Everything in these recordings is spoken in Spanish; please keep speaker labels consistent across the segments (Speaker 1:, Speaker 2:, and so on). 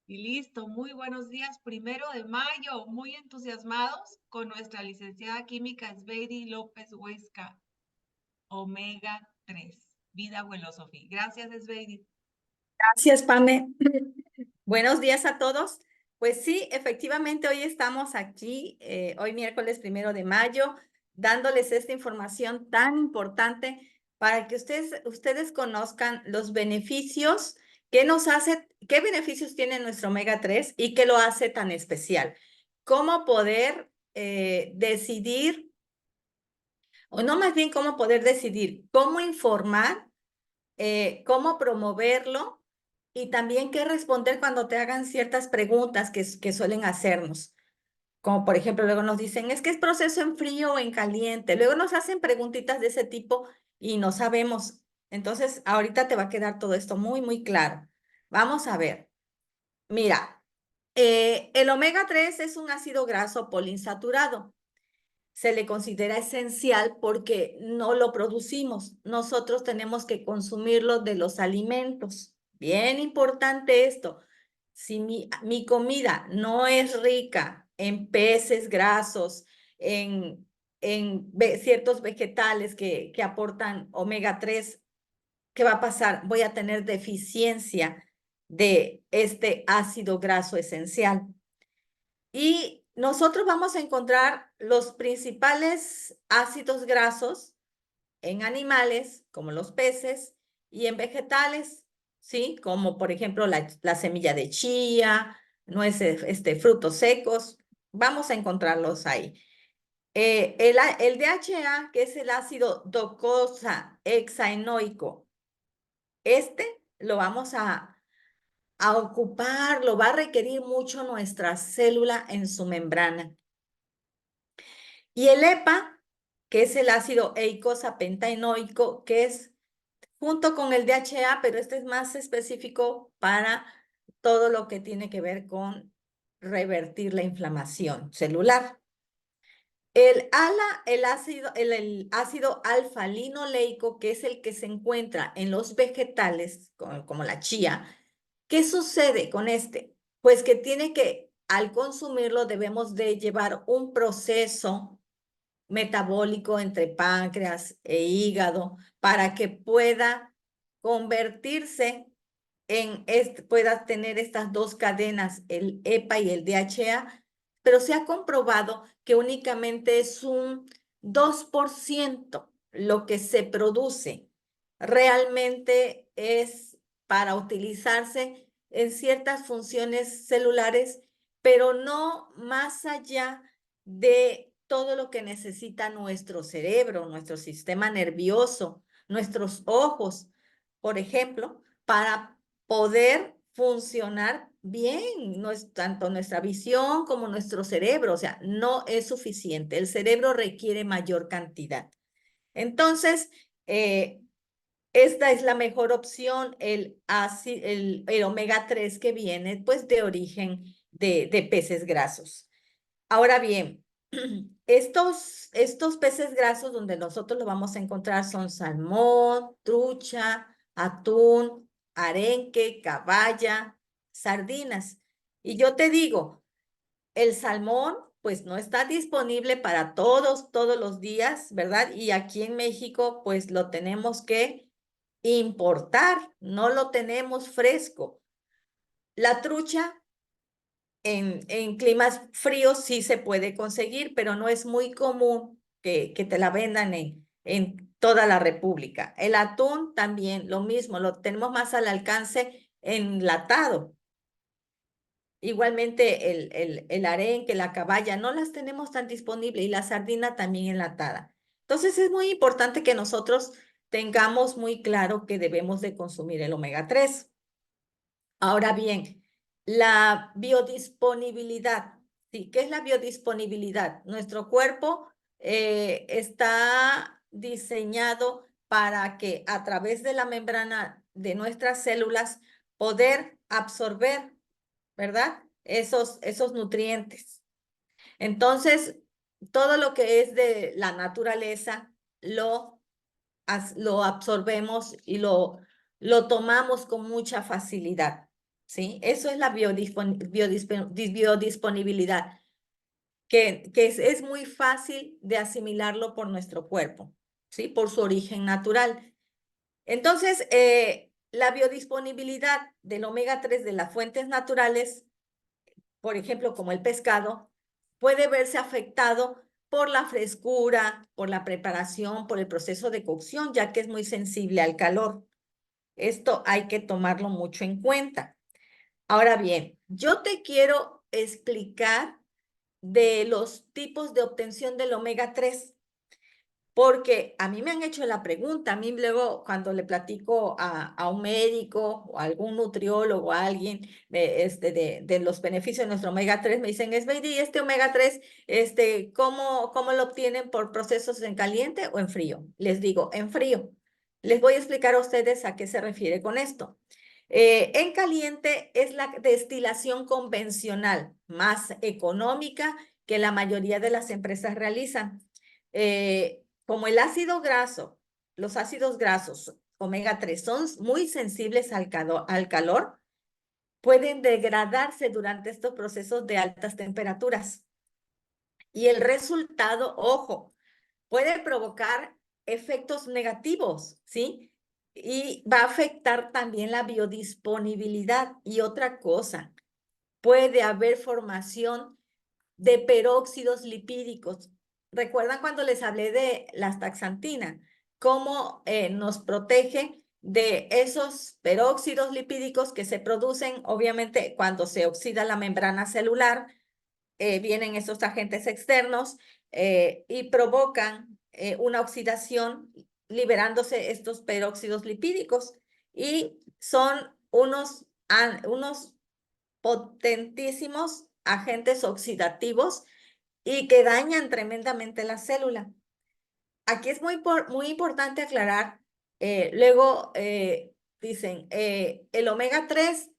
Speaker 1: Y listo, muy buenos días, 1 de mayo, muy entusiasmados con nuestra licenciada química Sveiri López Huesca, Omega 3, Vida Huelosophy. Gracias, Sveiri.
Speaker 2: Gracias, Pame. Buenos días a todos. Pues sí, efectivamente, hoy estamos aquí, hoy miércoles 1 de mayo, dándoles esta información tan importante para que ustedes conozcan los beneficios que nos hace, qué beneficios tiene nuestro omega 3 y qué lo hace tan especial. Cómo poder decidir, o no más bien cómo poder decidir, cómo informar, cómo promoverlo y también qué responder cuando te hagan ciertas preguntas que suelen hacernos. Como por ejemplo, luego nos dicen, es que es proceso en frío o en caliente. Luego nos hacen preguntitas de ese tipo y no sabemos. Entonces, ahorita te va a quedar todo esto muy, muy claro. Vamos a ver. Mira, el omega 3 es un ácido graso poliinsaturado. Se le considera esencial porque no lo producimos. Nosotros tenemos que consumirlo de los alimentos. Bien importante esto. Si mi comida no es rica en peces grasos, en ciertos vegetales que aportan omega 3, ¿qué va a pasar? Voy a tener deficiencia de este ácido graso esencial. Y nosotros vamos a encontrar los principales ácidos grasos en animales, como los peces, y en vegetales, ¿sí? Como por ejemplo la semilla de chía, nueces, frutos secos, vamos a encontrarlos ahí. El DHA, que es el ácido docosa hexaenoico, lo vamos a ocupar, lo va a requerir mucho nuestra célula en su membrana. Y el EPA, que es el ácido eicosapentaenoico, que es junto con el DHA, pero este es más específico para todo lo que tiene que ver con revertir la inflamación celular. El ácido alfa-linoleico, que es el que se encuentra en los vegetales, como la chía. ¿Qué sucede con este? Pues que al consumirlo, debemos de llevar un proceso metabólico entre páncreas e hígado para que pueda convertirse pueda tener estas dos cadenas, el EPA y el DHA, pero se ha comprobado que únicamente es un 2% lo que se produce. Realmente es para utilizarse en ciertas funciones celulares, pero no más allá de todo lo que necesita nuestro cerebro, nuestro sistema nervioso, nuestros ojos, por ejemplo, para poder funcionar bien, no es tanto nuestra visión como nuestro cerebro, o sea, no es suficiente. El cerebro requiere mayor cantidad. Entonces, esta es la mejor opción, el omega 3 que viene pues de origen de peces grasos. Ahora bien, estos peces grasos donde nosotros lo vamos a encontrar son salmón, trucha, atún, arenque, caballa, sardinas. Y yo te digo, el salmón pues no está disponible para todos los días, ¿verdad? Y aquí en México pues lo tenemos que importar, no lo tenemos fresco. La trucha en climas fríos sí se puede conseguir, pero no es muy común que te la vendan en toda la República. El atún también, lo mismo, lo tenemos más al alcance enlatado. Igualmente el arenque, la caballa, no las tenemos tan disponibles y la sardina también enlatada. Entonces es muy importante que nosotros tengamos muy claro que debemos de consumir el omega 3. Ahora bien, la biodisponibilidad. Sí, ¿qué es la biodisponibilidad? Nuestro cuerpo está diseñado para que a través de la membrana de nuestras células poder absorber, ¿verdad? Esos nutrientes. Entonces, todo lo que es de la naturaleza lo absorbemos y lo tomamos con mucha facilidad. ¿sí? Eso es la biodisponibilidad, que es muy fácil de asimilarlo por nuestro cuerpo, ¿sí? Por su origen natural. Entonces, la biodisponibilidad del omega 3 de las fuentes naturales, por ejemplo, como el pescado, puede verse afectado por la frescura, por la preparación, por el proceso de cocción, ya que es muy sensible al calor. Esto hay que tomarlo mucho en cuenta. Ahora bien, yo te quiero explicar de los tipos de obtención del omega 3, porque a mí me han hecho la pregunta, a mí luego cuando le platico a un médico o a algún nutriólogo, a alguien de los beneficios de nuestro omega 3, me dicen, Esmeidi, este omega 3, ¿cómo lo obtienen por procesos en caliente o en frío? Les digo, en frío. Les voy a explicar a ustedes a qué se refiere con esto. En caliente es la destilación convencional, más económica que la mayoría de las empresas realizan. Como el ácido graso, los ácidos grasos omega 3 son muy sensibles al calor, pueden degradarse durante estos procesos de altas temperaturas. Y el resultado, ojo, puede provocar efectos negativos, ¿sí? Y va a afectar también la biodisponibilidad. Y otra cosa, puede haber formación de peróxidos lipídicos. ¿Recuerdan cuando les hablé de la astaxantina? ¿Cómo nos protege de esos peróxidos lipídicos que se producen, obviamente, cuando se oxida la membrana celular? Vienen esos agentes externos y provocan una oxidación liberándose estos peróxidos lipídicos y son unos potentísimos agentes oxidativos y que dañan tremendamente la célula. Aquí es muy importante aclarar, luego dicen, el omega 3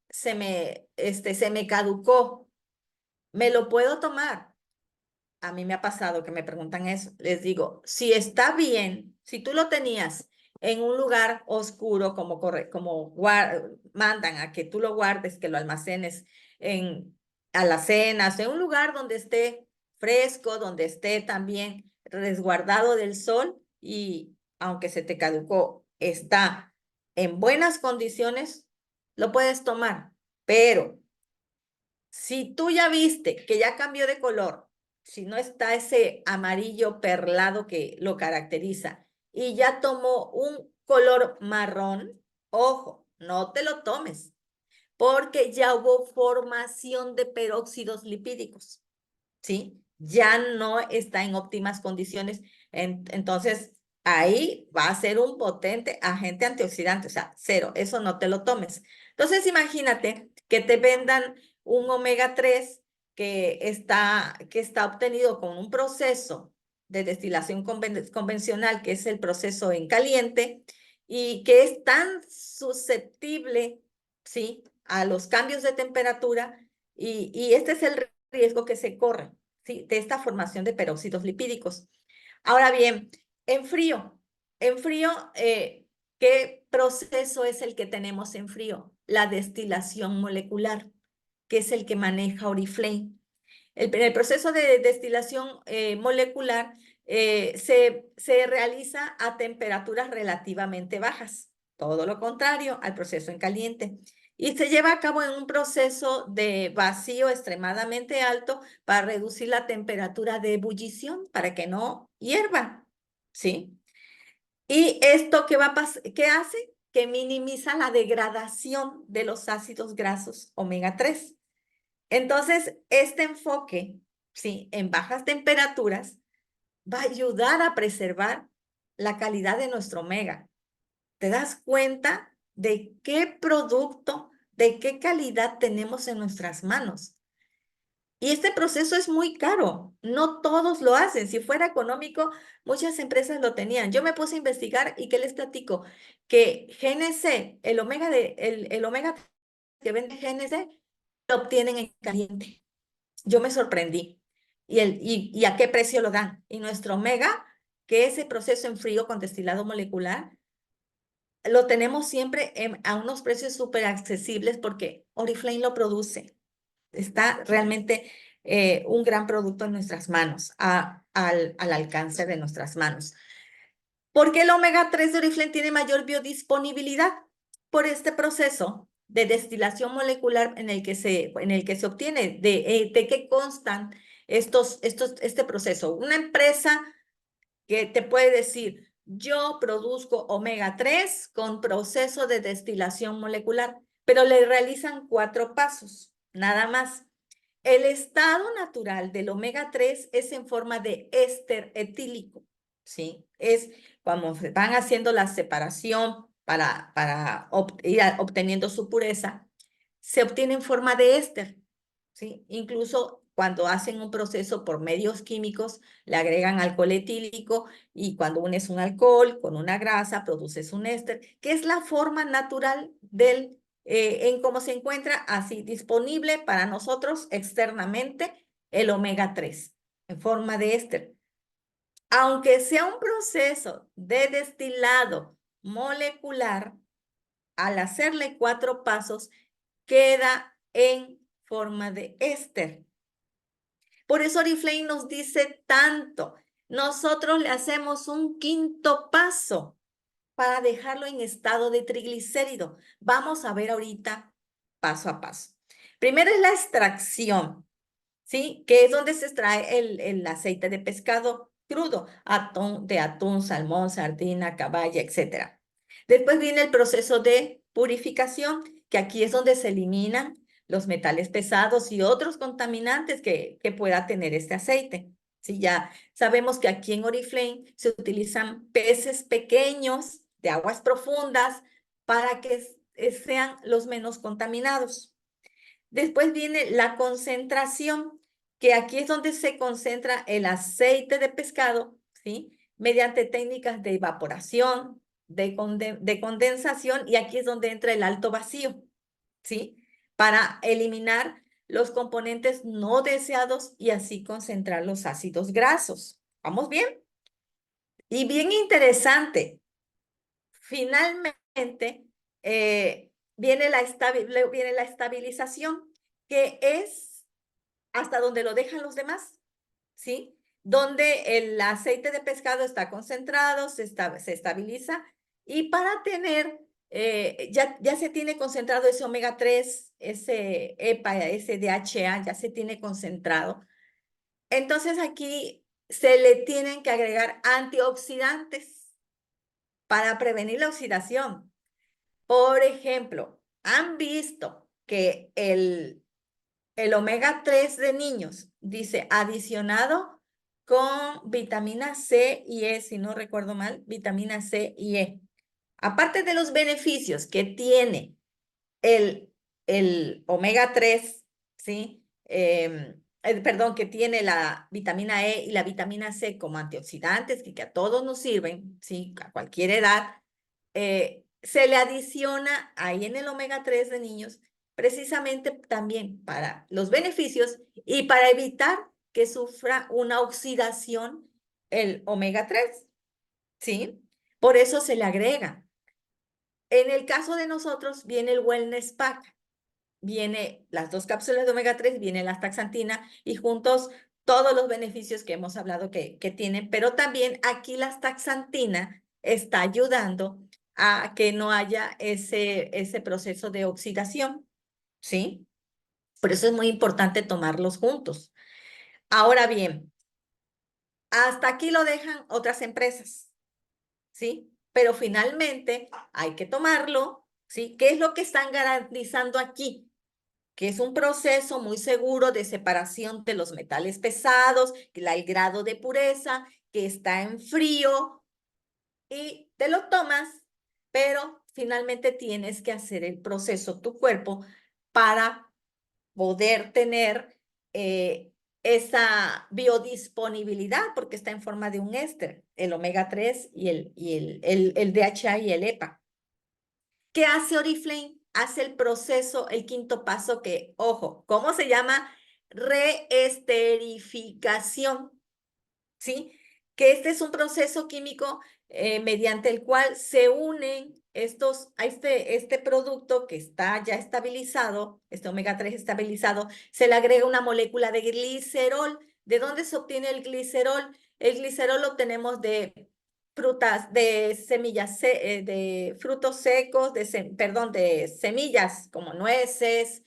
Speaker 2: se me caducó, ¿me lo puedo tomar? A mí me ha pasado que me preguntan eso. Les digo, si está bien, si tú lo tenías en un lugar oscuro, como mandan a que tú lo guardes, que lo almacenes en alacenas, en un lugar donde esté fresco, donde esté también resguardado del sol y aunque se te caducó, está en buenas condiciones, lo puedes tomar. Pero si tú ya viste que ya cambió de color, si no está ese amarillo perlado que lo caracteriza y ya tomó un color marrón, ojo, no te lo tomes, porque ya hubo formación de peróxidos lipídicos, ¿sí? Ya no está en óptimas condiciones. Entonces, ahí va a ser un potente agente antioxidante, o sea, cero, eso no te lo tomes. Entonces, imagínate que te vendan un omega 3 que está obtenido con un proceso de destilación convencional, que es el proceso en caliente, y que es tan susceptible, ¿sí?, a los cambios de temperatura, y este es el riesgo que se corre, ¿sí?, de esta formación de peróxidos lipídicos. Ahora bien, en frío, ¿qué proceso es el que tenemos en frío? La destilación molecular, que es el que maneja Oriflame. El proceso de destilación molecular se realiza a temperaturas relativamente bajas, todo lo contrario al proceso en caliente. Y se lleva a cabo en un proceso de vacío extremadamente alto para reducir la temperatura de ebullición, para que no hierva, ¿sí? ¿Y esto qué hace? Que minimiza la degradación de los ácidos grasos omega 3. Entonces, este enfoque, ¿sí?, en bajas temperaturas va a ayudar a preservar la calidad de nuestro omega. ¿Te das cuenta de qué producto, de qué calidad tenemos en nuestras manos? Y este proceso es muy caro, no todos lo hacen. Si fuera económico, muchas empresas lo tenían. Yo me puse a investigar y ¿qué les platico? Que GNC, el omega que vende GNC, lo obtienen en caliente. Yo me sorprendí. ¿Y a qué precio lo dan? Y nuestro omega, que ese proceso en frío con destilado molecular, lo tenemos siempre a unos precios súper accesibles porque Oriflame lo produce. Está realmente un gran producto en nuestras manos, al alcance de nuestras manos. ¿Por qué el omega 3 de Oriflame tiene mayor biodisponibilidad? Por este proceso de destilación molecular en el que se obtiene, de qué constan este proceso. Una empresa que te puede decir, yo produzco omega 3 con proceso de destilación molecular, pero le realizan 4 pasos, nada más. El estado natural del omega 3 es en forma de éster etílico, ¿sí? Es cuando van haciendo la separación para ir obteniendo su pureza, se obtiene en forma de éster, ¿sí? Incluso cuando hacen un proceso por medios químicos, le agregan alcohol etílico y cuando unes un alcohol con una grasa, produces un éster, que es la forma natural en cómo se encuentra así disponible para nosotros externamente el omega 3 en forma de éster. Aunque sea un proceso de destilado molecular, al hacerle 4 pasos, queda en forma de éster. Por eso Oriflame nos dice tanto. Nosotros le hacemos un 5.º paso para dejarlo en estado de triglicérido. Vamos a ver ahorita paso a paso. Primero es la extracción, ¿sí? Que es donde se extrae el aceite de pescado crudo, de atún, salmón, sardina, caballa, etc. Después viene el proceso de purificación, que aquí es donde se eliminan los metales pesados y otros contaminantes que pueda tener este aceite. Sí, ya sabemos que aquí en Oriflame se utilizan peces pequeños de aguas profundas para que sean los menos contaminados. Después viene la concentración, que aquí es donde se concentra el aceite de pescado, ¿sí? Mediante técnicas de evaporación, de condensación, y aquí es donde entra el alto vacío, ¿sí? Para eliminar los componentes no deseados y así concentrar los ácidos grasos. ¿Vamos bien? Y bien interesante, finalmente viene la estabilización, que es hasta donde lo dejan los demás, ¿sí? Donde el aceite de pescado está concentrado, se estabiliza, y para tener, ya se tiene concentrado ese omega 3, ese EPA, ese DHA, ya se tiene concentrado. Entonces aquí se le tienen que agregar antioxidantes para prevenir la oxidación. Por ejemplo, han visto que el omega 3 de niños, dice, adicionado con vitamina C y E, si no recuerdo mal, vitamina C y E. Aparte de los beneficios que tiene el omega 3, ¿sí? Perdón, que tiene la vitamina E y la vitamina C como antioxidantes, que a todos nos sirven, ¿sí? A cualquier edad, se le adiciona ahí en el omega 3 de niños precisamente también para los beneficios y para evitar que sufra una oxidación el omega 3, ¿sí? Por eso se le agrega. En el caso de nosotros viene el Wellness Pack, viene las 2 cápsulas de omega 3, viene la astaxantina y juntos todos los beneficios que hemos hablado que tienen, pero también aquí la astaxantina está ayudando a que no haya ese proceso de oxidación, ¿sí? Por eso es muy importante tomarlos juntos. Ahora bien, hasta aquí lo dejan otras empresas, ¿sí? Pero finalmente hay que tomarlo, ¿sí? ¿Qué es lo que están garantizando aquí? Que es un proceso muy seguro de separación de los metales pesados, el grado de pureza, que está en frío y te lo tomas, pero finalmente tienes que hacer el proceso tu cuerpo para poder tener esa biodisponibilidad, porque está en forma de un éster, el omega 3 y el DHA y el EPA. ¿Qué hace Oriflame? Hace el proceso, el 5.º paso que, ojo, ¿cómo se llama? Reesterificación, ¿sí? Que este es un proceso químico mediante el cual se unen a este producto que está ya estabilizado, este omega 3 estabilizado, se le agrega una molécula de glicerol. ¿De dónde se obtiene el glicerol? El glicerol lo obtenemos de frutas, de semillas, de frutos secos, perdón, de semillas como nueces,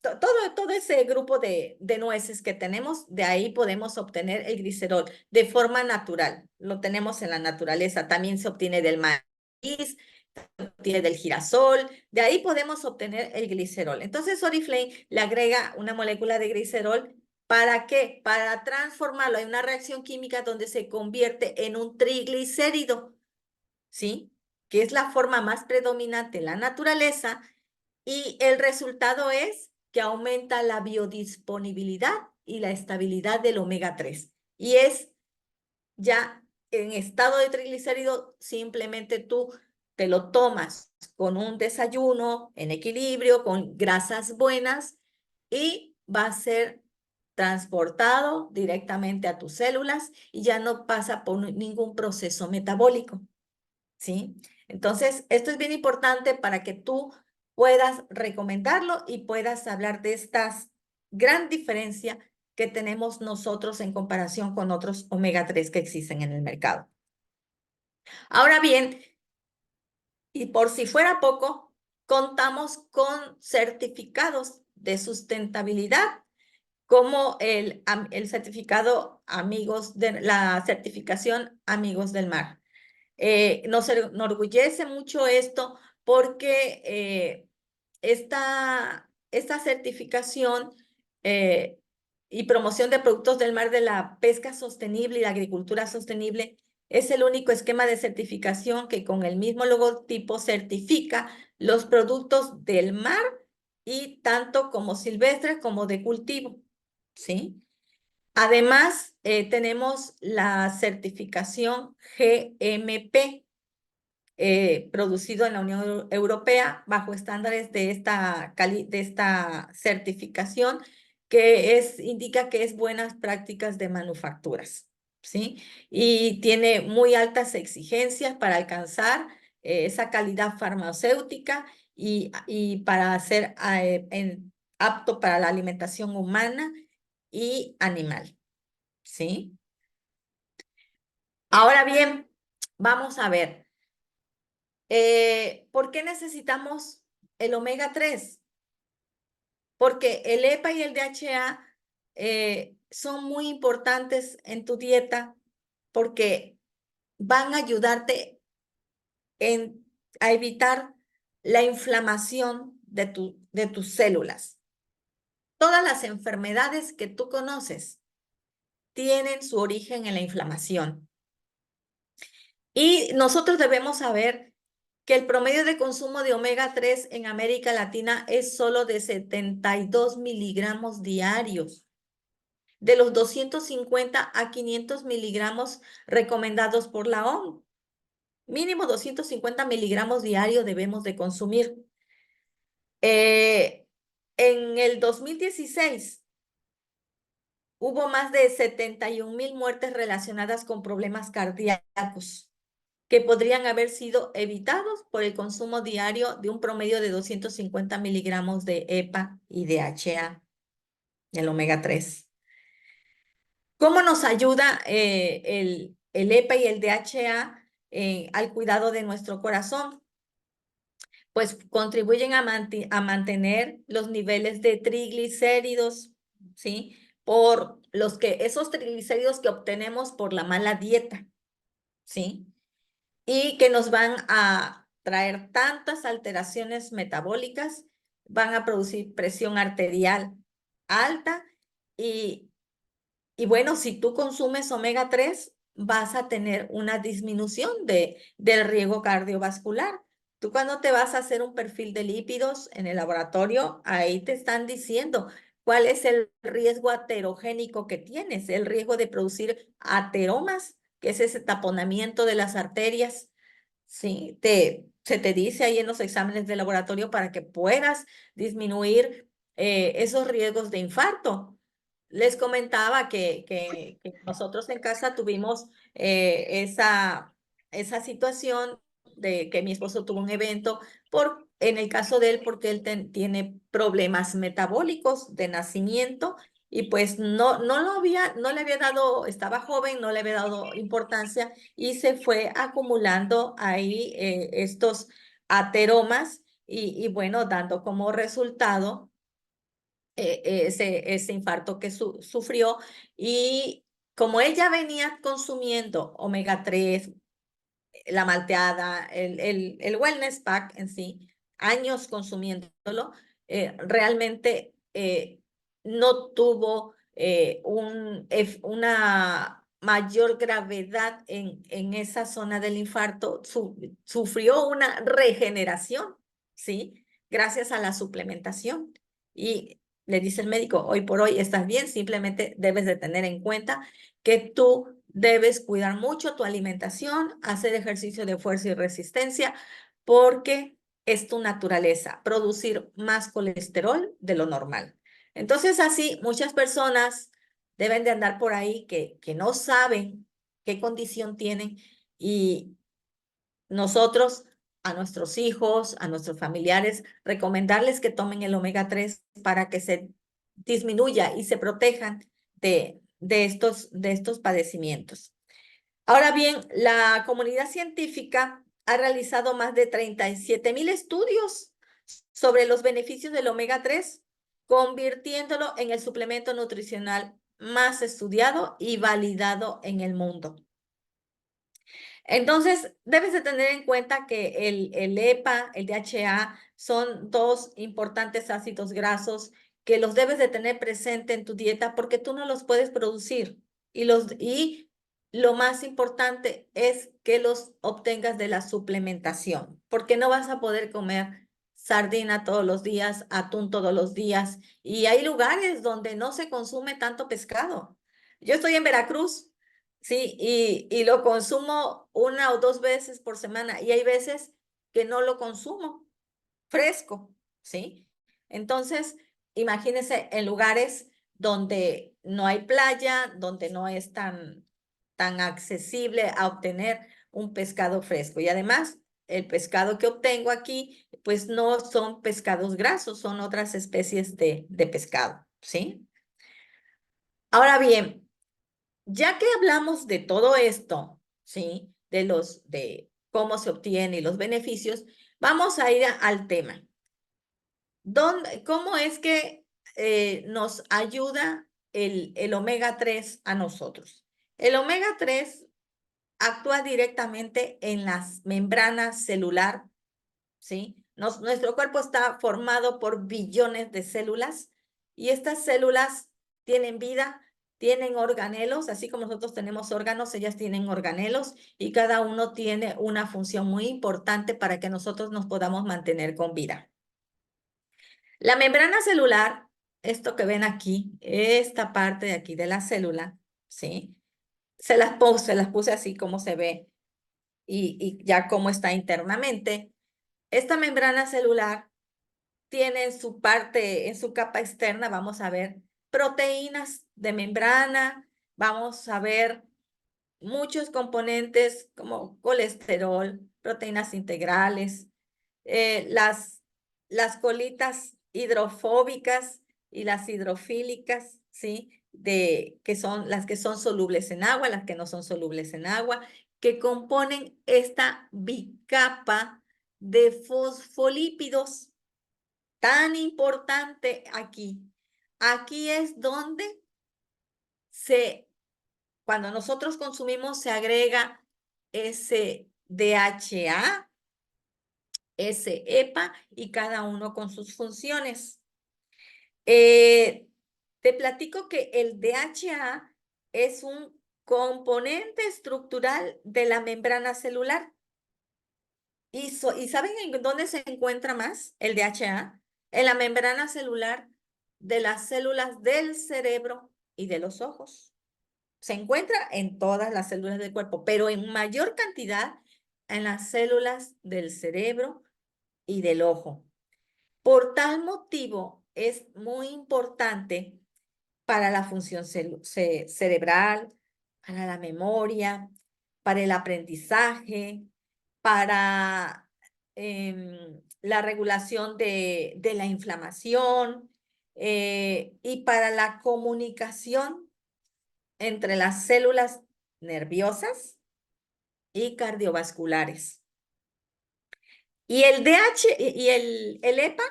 Speaker 2: todo ese grupo de nueces que tenemos, de ahí podemos obtener el glicerol de forma natural. Lo tenemos en la naturaleza. También se obtiene del maíz, se obtiene del girasol. De ahí podemos obtener el glicerol. Entonces, Oriflame le agrega una molécula de glicerol. ¿Para qué? Para transformarlo. Hay una reacción química donde se convierte en un triglicérido, ¿sí? Que es la forma más predominante en la naturaleza, y el resultado es que aumenta la biodisponibilidad y la estabilidad del omega 3. Y es ya en estado de triglicérido, simplemente tú te lo tomas con un desayuno en equilibrio, con grasas buenas, y va a ser transportado directamente a tus células y ya no pasa por ningún proceso metabólico, ¿sí? Entonces, esto es bien importante para que tú puedas recomendarlo y puedas hablar de esta gran diferencia que tenemos nosotros en comparación con otros omega 3 que existen en el mercado. Ahora bien, y por si fuera poco, contamos con certificados de sustentabilidad, como el certificado Amigos de la certificación Amigos del Mar. Nos enorgullece mucho esto porque esta certificación eh, y promoción de productos del mar, de la pesca sostenible y la agricultura sostenible, es el único esquema de certificación que con el mismo logotipo certifica los productos del mar, y tanto como silvestres como de cultivo, ¿sí? Además, tenemos la certificación GMP, producido en la Unión Europea bajo estándares de esta certificación, que indica que es buenas prácticas de manufacturas, ¿sí? Y tiene muy altas exigencias para alcanzar esa calidad farmacéutica, y para ser apto para la alimentación humana y animal, ¿sí? Ahora bien, vamos a ver. ¿Por qué necesitamos el omega 3? Porque el EPA y el DHA son muy importantes en tu dieta, porque van a ayudarte a evitar la inflamación de tus células. Todas las enfermedades que tú conoces tienen su origen en la inflamación. Y nosotros debemos saber que el promedio de consumo de omega 3 en América Latina es solo de 72 miligramos diarios, de los 250 a 500 miligramos recomendados por la OMS. Mínimo 250 miligramos diarios debemos de consumir. En el 2016 hubo más de 71,000 muertes relacionadas con problemas cardíacos, que podrían haber sido evitados por el consumo diario de un promedio de 250 miligramos de EPA y DHA, el omega 3. ¿Cómo nos ayuda el EPA y el DHA al cuidado de nuestro corazón? Pues contribuyen a mantener los niveles de triglicéridos, ¿sí? Esos triglicéridos que obtenemos por la mala dieta, ¿sí? Y que nos van a traer tantas alteraciones metabólicas, van a producir presión arterial alta, y, y bueno, si tú consumes omega 3, vas a tener una disminución del riesgo cardiovascular. Tú, cuando te vas a hacer un perfil de lípidos en el laboratorio, ahí te están diciendo cuál es el riesgo aterogénico que tienes, el riesgo de producir ateromas, que es ese taponamiento de las arterias. Sí, se te dice ahí en los exámenes de laboratorio para que puedas disminuir esos riesgos de infarto. Les comentaba que nosotros en casa tuvimos esa situación, de que mi esposo tuvo un evento, en el caso de él, porque él tiene problemas metabólicos de nacimiento y pues no le había dado, estaba joven, no le había dado importancia y se fue acumulando ahí estos ateromas y bueno, dando como resultado ese infarto que sufrió. Y como él ya venía consumiendo omega 3, la malteada, el Wellness Pack en sí, años consumiéndolo, realmente no tuvo una mayor gravedad en esa zona del infarto, sufrió una regeneración, ¿sí? Gracias a la suplementación. Y le dice el médico, hoy por hoy estás bien, simplemente debes de tener en cuenta que tú debes cuidar mucho tu alimentación, hacer ejercicio de fuerza y resistencia, porque es tu naturaleza, producir más colesterol de lo normal. Entonces, así, muchas personas deben de andar por ahí que no saben qué condición tienen y nosotros a nuestros hijos, a nuestros familiares, recomendarles que tomen el omega 3 para que se disminuya y se protejan de estos padecimientos. Ahora bien, la comunidad científica ha realizado más de 37,000 estudios sobre los beneficios del omega 3, convirtiéndolo en el suplemento nutricional más estudiado y validado en el mundo. Entonces, debes de tener en cuenta que el EPA, el DHA, son dos importantes ácidos grasos que los debes de tener presente en tu dieta porque tú no los puedes producir. Y lo más importante es que los obtengas de la suplementación, porque no vas a poder comer sardina todos los días, atún todos los días. Y hay lugares donde no se consume tanto pescado. Yo estoy en Veracruz. Sí, y lo consumo 1 o 2 veces por semana y hay veces que no lo consumo fresco, ¿sí? Entonces, imagínense en lugares donde no hay playa, donde no es tan accesible a obtener un pescado fresco. Y además, el pescado que obtengo aquí, pues no son pescados grasos, son otras especies de pescado, ¿sí? Ahora bien, ya que hablamos de todo esto, ¿sí? De cómo se obtiene y los beneficios, vamos a ir al tema. ¿Cómo es que nos ayuda el omega 3 a nosotros? El omega 3 actúa directamente en las membranas celular, ¿sí? Nuestro cuerpo está formado por billones de células y estas células tienen vida, tienen organelos, así como nosotros tenemos órganos, ellas tienen organelos y cada uno tiene una función muy importante para que nosotros nos podamos mantener con vida. La membrana celular, esto que ven aquí, esta parte de aquí de la célula, ¿sí? Se las puse así como se ve y ya cómo está internamente. Esta membrana celular tiene en su capa externa, vamos a ver proteínas de membrana, vamos a ver muchos componentes como colesterol, proteínas integrales, las colitas hidrofóbicas y las hidrofílicas, ¿sí? Que son las que son solubles en agua, las que no son solubles en agua, que componen esta bicapa de fosfolípidos tan importante aquí. Aquí es donde cuando nosotros consumimos, se agrega ese DHA, ese EPA y cada uno con sus funciones. Te platico que el DHA es un componente estructural de la membrana celular. ¿Y saben en dónde se encuentra más el DHA? En la membrana celular de las células del cerebro y de los ojos. Se encuentra en todas las células del cuerpo, pero en mayor cantidad en las células del cerebro y del ojo. Por tal motivo, es muy importante para la función cerebral, para la memoria, para el aprendizaje, para la regulación de la inflamación y para la comunicación entre las células nerviosas y cardiovasculares. Y el DH y el EPA,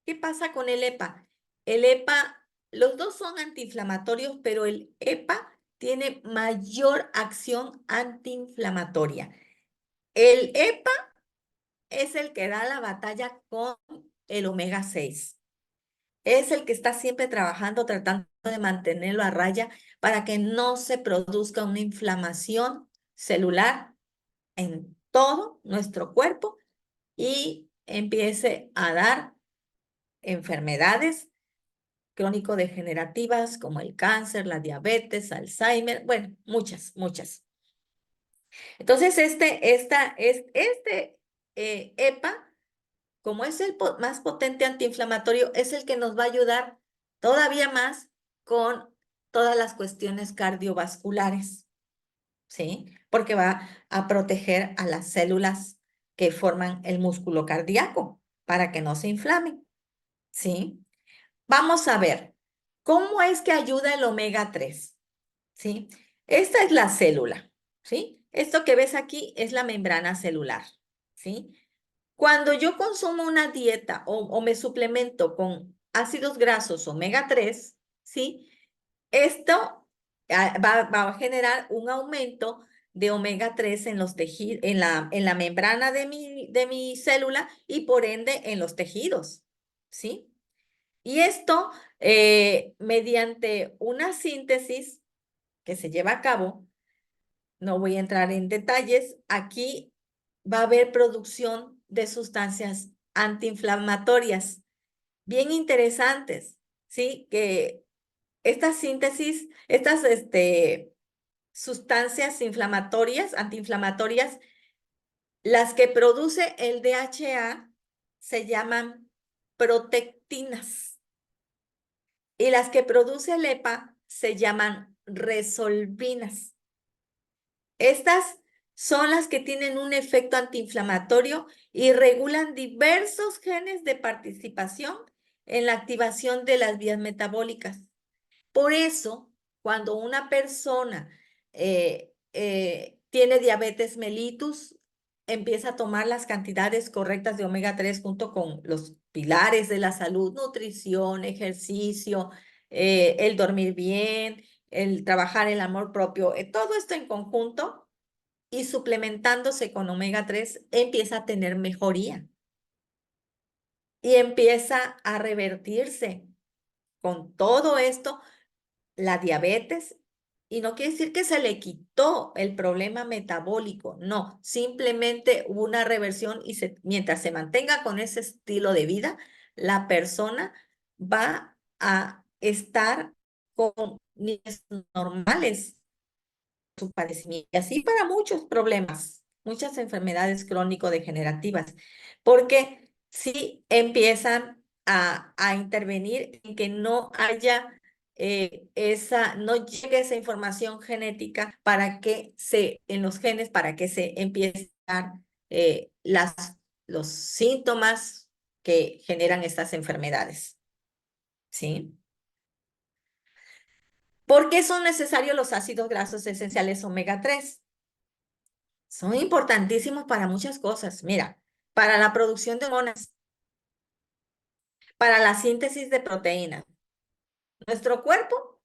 Speaker 2: ¿qué pasa con el EPA? El EPA, los dos son antiinflamatorios, pero el EPA tiene mayor acción antiinflamatoria. El EPA es el que da la batalla con el omega 6. Es el que está siempre trabajando, tratando de mantenerlo a raya para que no se produzca una inflamación celular en todo nuestro cuerpo y empiece a dar enfermedades crónico-degenerativas como el cáncer, la diabetes, Alzheimer, bueno, muchas, muchas. Entonces, este EPA, como es el más potente antiinflamatorio, es el que nos va a ayudar todavía más con todas las cuestiones cardiovasculares, ¿sí? Porque va a proteger a las células que forman el músculo cardíaco para que no se inflamen, ¿sí? Vamos a ver, ¿cómo es que ayuda el omega 3? ¿Sí? Esta es la célula, ¿sí? Esto que ves aquí es la membrana celular, ¿sí? Cuando yo consumo una dieta o me suplemento con ácidos grasos omega 3, ¿sí? Esto va a generar un aumento de omega 3 en los tejidos, en la membrana de mi célula y por ende en los tejidos, ¿sí? Y esto, mediante una síntesis que se lleva a cabo, no voy a entrar en detalles, aquí va a haber producción de sustancias antiinflamatorias bien interesantes, ¿sí? Que esta síntesis, estas sustancias inflamatorias, antiinflamatorias, las que produce el DHA se llaman protectinas y las que produce el EPA se llaman resolvinas. Estas son las que tienen un efecto antiinflamatorio y regulan diversos genes de participación en la activación de las vías metabólicas. Por eso, cuando una persona tiene diabetes mellitus, empieza a tomar las cantidades correctas de omega 3 junto con los pilares de la salud, nutrición, ejercicio, el dormir bien, el trabajar el amor propio, todo esto en conjunto y suplementándose con omega 3 empieza a tener mejoría y empieza a revertirse con todo esto la diabetes. Y no quiere decir que se le quitó el problema metabólico, no, simplemente hubo una reversión y mientras se mantenga con ese estilo de vida, la persona va a estar con niveles normales su padecimiento. Y así para muchos problemas, muchas enfermedades crónico-degenerativas, porque sí empiezan a intervenir en que no haya no llegue esa información genética para que en los genes, para que se empiecen a dar los síntomas que generan estas enfermedades. ¿Sí? ¿Por qué son necesarios los ácidos grasos esenciales omega 3? Son importantísimos para muchas cosas. Mira, para la producción de hormonas, para la síntesis de proteínas. Nuestro cuerpo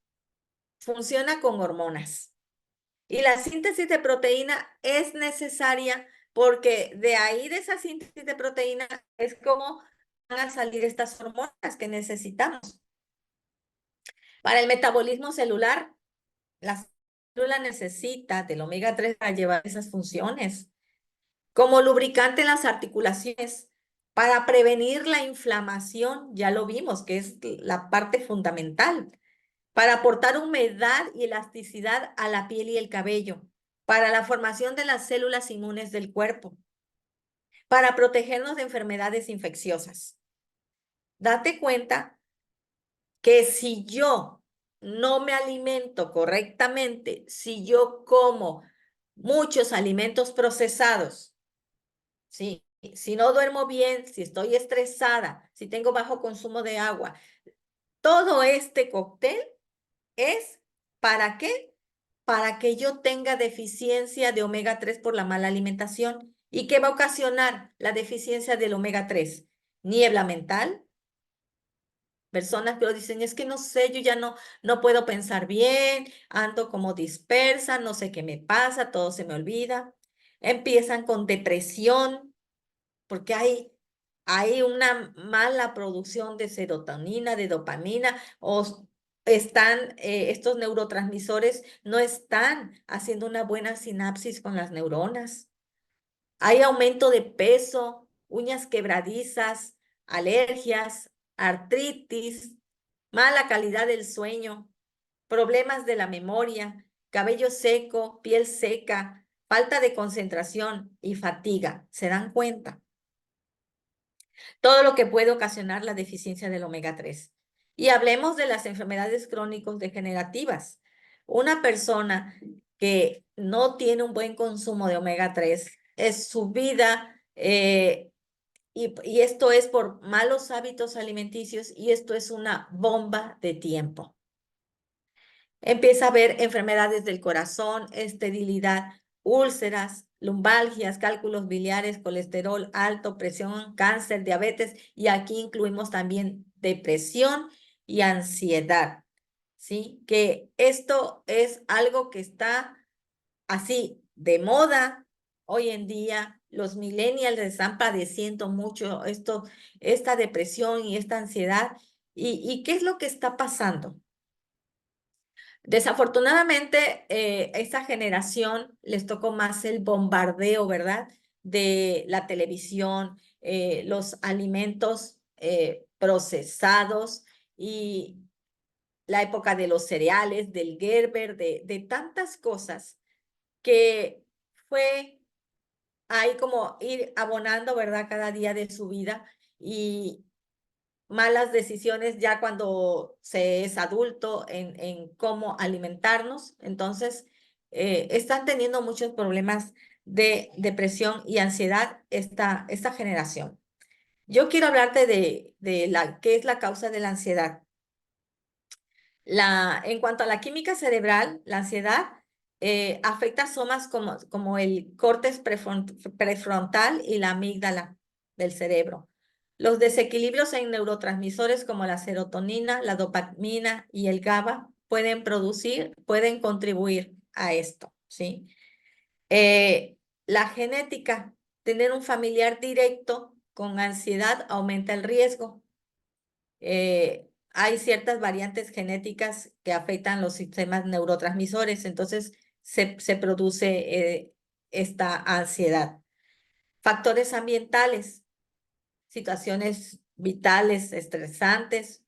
Speaker 2: funciona con hormonas y la síntesis de proteína es necesaria porque de ahí, de esa síntesis de proteína, es como van a salir estas hormonas que necesitamos. Para el metabolismo celular, la célula necesita del omega 3 para llevar esas funciones. Como lubricante en las articulaciones para prevenir la inflamación, ya lo vimos, que es la parte fundamental, para aportar humedad y elasticidad a la piel y el cabello, para la formación de las células inmunes del cuerpo, para protegernos de enfermedades infecciosas. Date cuenta que si yo no me alimento correctamente, si yo como muchos alimentos procesados, ¿sí? Si no duermo bien, si estoy estresada, si tengo bajo consumo de agua, todo este cóctel es ¿para qué? Para que yo tenga deficiencia de omega 3 por la mala alimentación. ¿Y qué va a ocasionar la deficiencia del omega 3? Niebla mental. Personas que lo dicen, es que no sé, yo ya no puedo pensar bien, ando como dispersa, no sé qué me pasa, todo se me olvida. Empiezan con depresión, porque hay una mala producción de serotonina, de dopamina, o están, estos neurotransmisores no están haciendo una buena sinapsis con las neuronas. Hay aumento de peso, uñas quebradizas, alergias, artritis, mala calidad del sueño, problemas de la memoria, cabello seco, piel seca, falta de concentración y fatiga. ¿Se dan cuenta? Todo lo que puede ocasionar la deficiencia del omega 3. Y hablemos de las enfermedades crónicos degenerativas. Una persona que no tiene un buen consumo de omega 3 es su vida, y esto es por malos hábitos alimenticios y esto es una bomba de tiempo. Empieza a haber enfermedades del corazón, esterilidad, úlceras, lumbalgias, cálculos biliares, colesterol alto, presión, cáncer, diabetes y aquí incluimos también depresión y ansiedad, ¿sí? Que esto es algo que está así de moda hoy en día. Los millennials están padeciendo mucho esta depresión y esta ansiedad. ¿Y qué es lo que está pasando? Desafortunadamente, esta generación les tocó más el bombardeo, ¿verdad? De la televisión, los alimentos procesados y la época de los cereales, del Gerber, de tantas cosas que fue ahí como ir abonando, ¿verdad? Cada día de su vida y malas decisiones ya cuando se es adulto en cómo alimentarnos. Entonces, están teniendo muchos problemas de depresión y ansiedad esta generación. Yo quiero hablarte de qué es la causa de la ansiedad. En cuanto a la química cerebral, la ansiedad afecta zonas como el córtex prefrontal y la amígdala del cerebro. Los desequilibrios en neurotransmisores como la serotonina, la dopamina y el GABA pueden contribuir a esto, ¿sí? La genética, tener un familiar directo con ansiedad aumenta el riesgo. Hay ciertas variantes genéticas que afectan los sistemas neurotransmisores, entonces se produce esta ansiedad. Factores ambientales, situaciones vitales estresantes,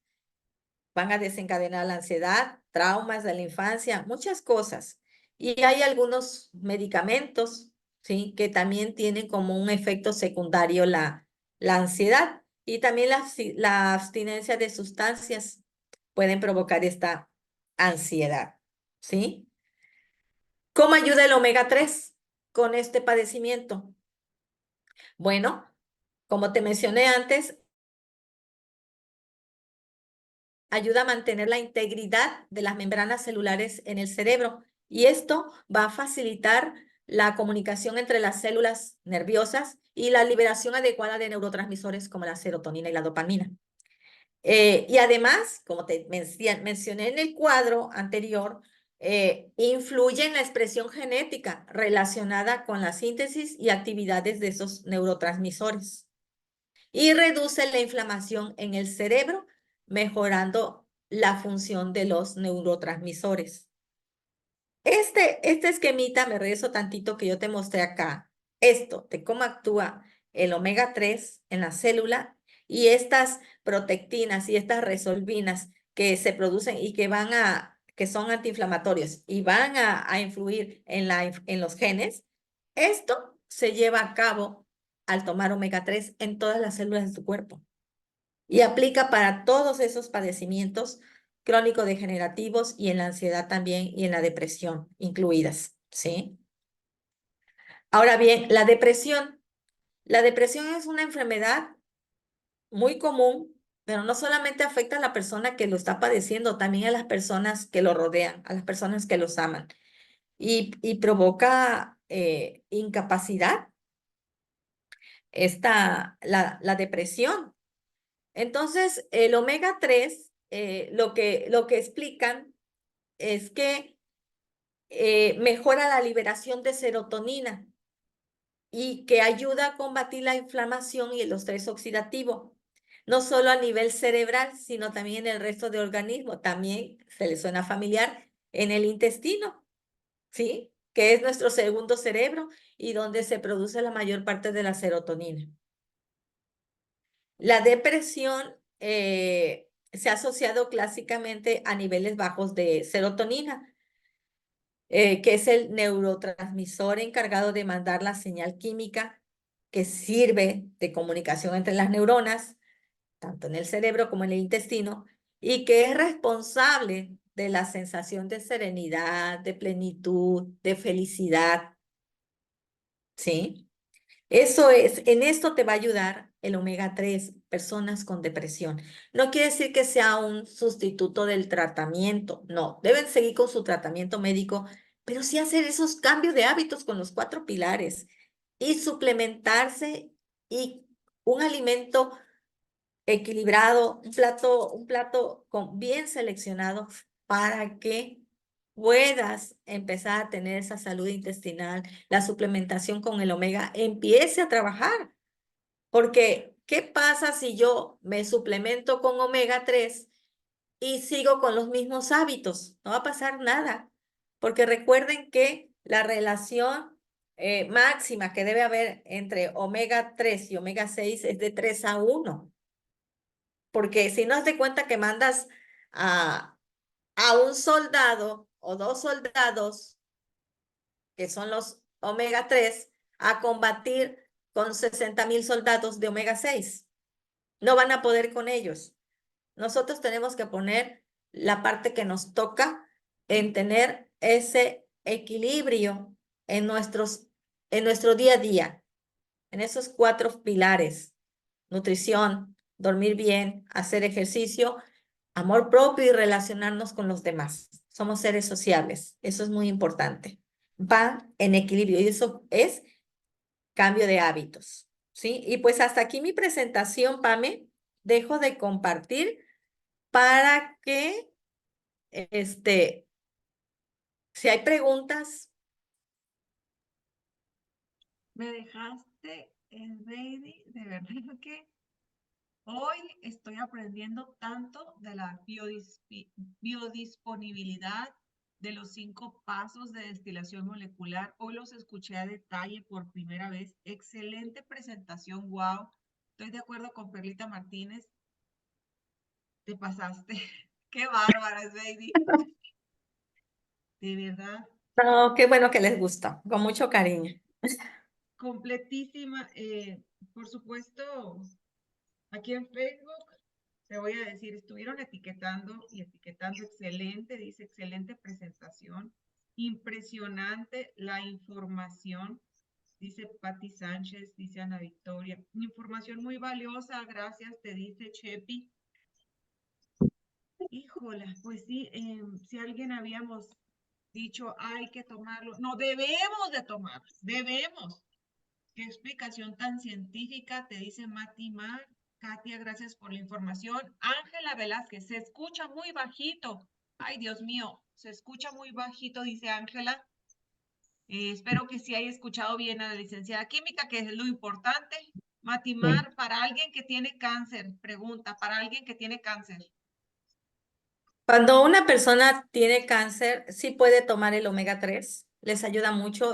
Speaker 2: van a desencadenar la ansiedad, traumas de la infancia, muchas cosas. Y hay algunos medicamentos, ¿sí? Que también tienen como un efecto secundario la ansiedad. Y también la abstinencia de sustancias pueden provocar esta ansiedad, ¿sí? ¿Cómo ayuda el omega 3 con este padecimiento? Bueno, como te mencioné antes, ayuda a mantener la integridad de las membranas celulares en el cerebro y esto va a facilitar la comunicación entre las células nerviosas y la liberación adecuada de neurotransmisores como la serotonina y la dopamina. Y además, como te mencioné en el cuadro anterior, influye en la expresión genética relacionada con la síntesis y actividades de esos neurotransmisores y reduce la inflamación en el cerebro, mejorando la función de los neurotransmisores. Este esquemita, me regreso tantito que yo te mostré acá, esto de cómo actúa el omega 3 en la célula y estas protectinas y estas resolvinas que se producen y que son antiinflamatorios y van a influir en los genes, esto se lleva a cabo al tomar omega 3 en todas las células de tu cuerpo y aplica para todos esos padecimientos crónico-degenerativos y en la ansiedad también y en la depresión incluidas, ¿sí? Ahora bien, la depresión. La depresión es una enfermedad muy común, pero no solamente afecta a la persona que lo está padeciendo, también a las personas que lo rodean, a las personas que los aman. Y provoca incapacidad, la depresión. Entonces, el omega 3 lo que explican es que mejora la liberación de serotonina y que ayuda a combatir la inflamación y el estrés oxidativo, no solo a nivel cerebral, sino también en el resto del organismo. También se le suena familiar en el intestino, ¿sí? Que es nuestro segundo cerebro y donde se produce la mayor parte de la serotonina. La depresión se ha asociado clásicamente a niveles bajos de serotonina, que es el neurotransmisor encargado de mandar la señal química que sirve de comunicación entre las neuronas, tanto en el cerebro como en el intestino, y que es responsable de la sensación de serenidad, de plenitud, de felicidad, ¿sí? Eso es, en esto te va a ayudar el omega 3, personas con depresión. No quiere decir que sea un sustituto del tratamiento, no, deben seguir con su tratamiento médico, pero sí hacer esos cambios de hábitos con los 4 pilares y suplementarse y un alimento equilibrado, un plato bien seleccionado para que puedas empezar a tener esa salud intestinal, la suplementación con el omega empiece a trabajar. Porque, ¿qué pasa si yo me suplemento con omega 3 y sigo con los mismos hábitos? No va a pasar nada. Porque recuerden que la relación máxima que debe haber entre omega 3 y omega 6 es de 3:1. Porque si no te cuenta que mandas a, a un soldado o 2 soldados, que son los omega 3, a combatir con 60,000 soldados de omega 6. No van a poder con ellos. Nosotros tenemos que poner la parte que nos toca en tener ese equilibrio en nuestro día a día, en esos 4 pilares: nutrición, dormir bien, hacer ejercicio, amor propio y relacionarnos con los demás. Somos seres sociables, eso es muy importante. Va en equilibrio y eso es cambio de hábitos, ¿sí? Y pues hasta aquí mi presentación, Pame. Dejo de compartir para que, si hay preguntas.
Speaker 1: Me dejaste, baby, de verdad que hoy estoy aprendiendo tanto de la biodisponibilidad, de los 5 pasos de destilación molecular. Hoy los escuché a detalle por primera vez. Excelente presentación, wow. Estoy de acuerdo con Perlita Martínez. Te pasaste. Qué bárbara, baby. De verdad,
Speaker 2: No, qué bueno que les gusta, con mucho cariño.
Speaker 1: completísima. Por supuesto, aquí en Facebook te voy a decir, estuvieron etiquetando y etiquetando excelente, dice excelente presentación, impresionante la información, dice Patti Sánchez, dice Ana Victoria, información muy valiosa, gracias, te dice Chepi. Híjola, pues sí, si alguien habíamos dicho hay que tomarlo, no debemos de tomarlo, debemos. Qué explicación tan científica, te dice Mati Mar. Katia, gracias por la información. Ángela Velázquez, se escucha muy bajito. Ay, Dios mío, se escucha muy bajito, dice Ángela. Espero que sí haya escuchado bien a la licenciada química, que es lo importante.
Speaker 2: Sí.
Speaker 1: Matimar, para alguien que tiene cáncer, pregunta, para alguien que tiene cáncer.
Speaker 2: Cuando una persona tiene cáncer, sí puede tomar el omega 3, les ayuda mucho.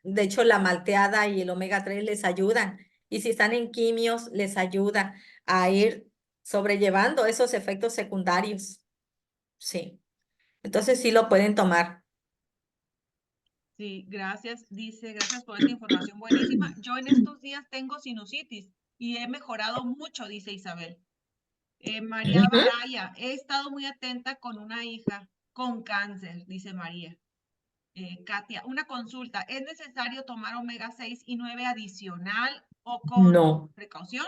Speaker 2: De hecho, la malteada y el omega 3 les ayudan. Y si están en quimios, les ayuda a ir sobrellevando esos efectos secundarios. Sí. Entonces sí lo pueden tomar.
Speaker 1: Sí, gracias, dice, gracias por esta información buenísima. Yo en estos días tengo sinusitis y he mejorado mucho, dice Isabel. María
Speaker 2: Ujú.
Speaker 1: Baraya, he estado muy atenta con una hija con cáncer, dice María. Katia, una consulta. ¿Es necesario tomar omega 6 y 9 adicional o con
Speaker 2: No,
Speaker 1: precaución?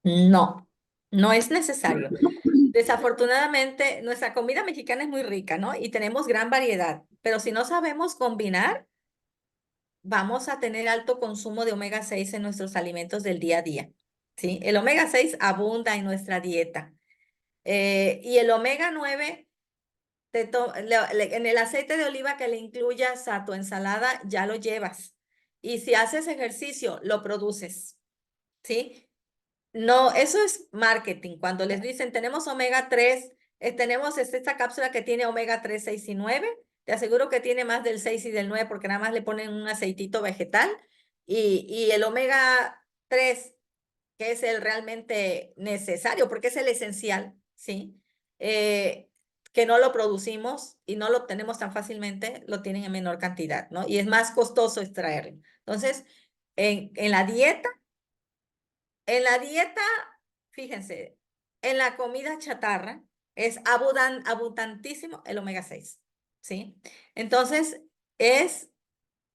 Speaker 2: no, no es necesario. Desafortunadamente, nuestra comida mexicana es muy rica, ¿no? Y tenemos gran variedad, pero si no sabemos combinar, vamos a tener alto consumo de omega 6 en nuestros alimentos del día a día, ¿sí? El omega 6 abunda en nuestra dieta. Y el omega 9 en el aceite de oliva que le incluyas a tu ensalada, ya lo llevas. Y si haces ejercicio, lo produces, ¿sí? No, eso es marketing. Cuando les dicen, tenemos omega 3, tenemos esta cápsula que tiene omega 3, 6 y 9. Te aseguro que tiene más del 6 y del 9 porque nada más le ponen un aceitito vegetal. Y el omega 3, que es el realmente necesario, porque es el esencial, ¿sí? Eh, que no lo producimos y no lo obtenemos tan fácilmente, lo tienen en menor cantidad, ¿no? Y es más costoso extraerlo. Entonces, en la dieta, en la dieta, fíjense, en la comida chatarra es abundantísimo el omega 6, ¿sí? Entonces, es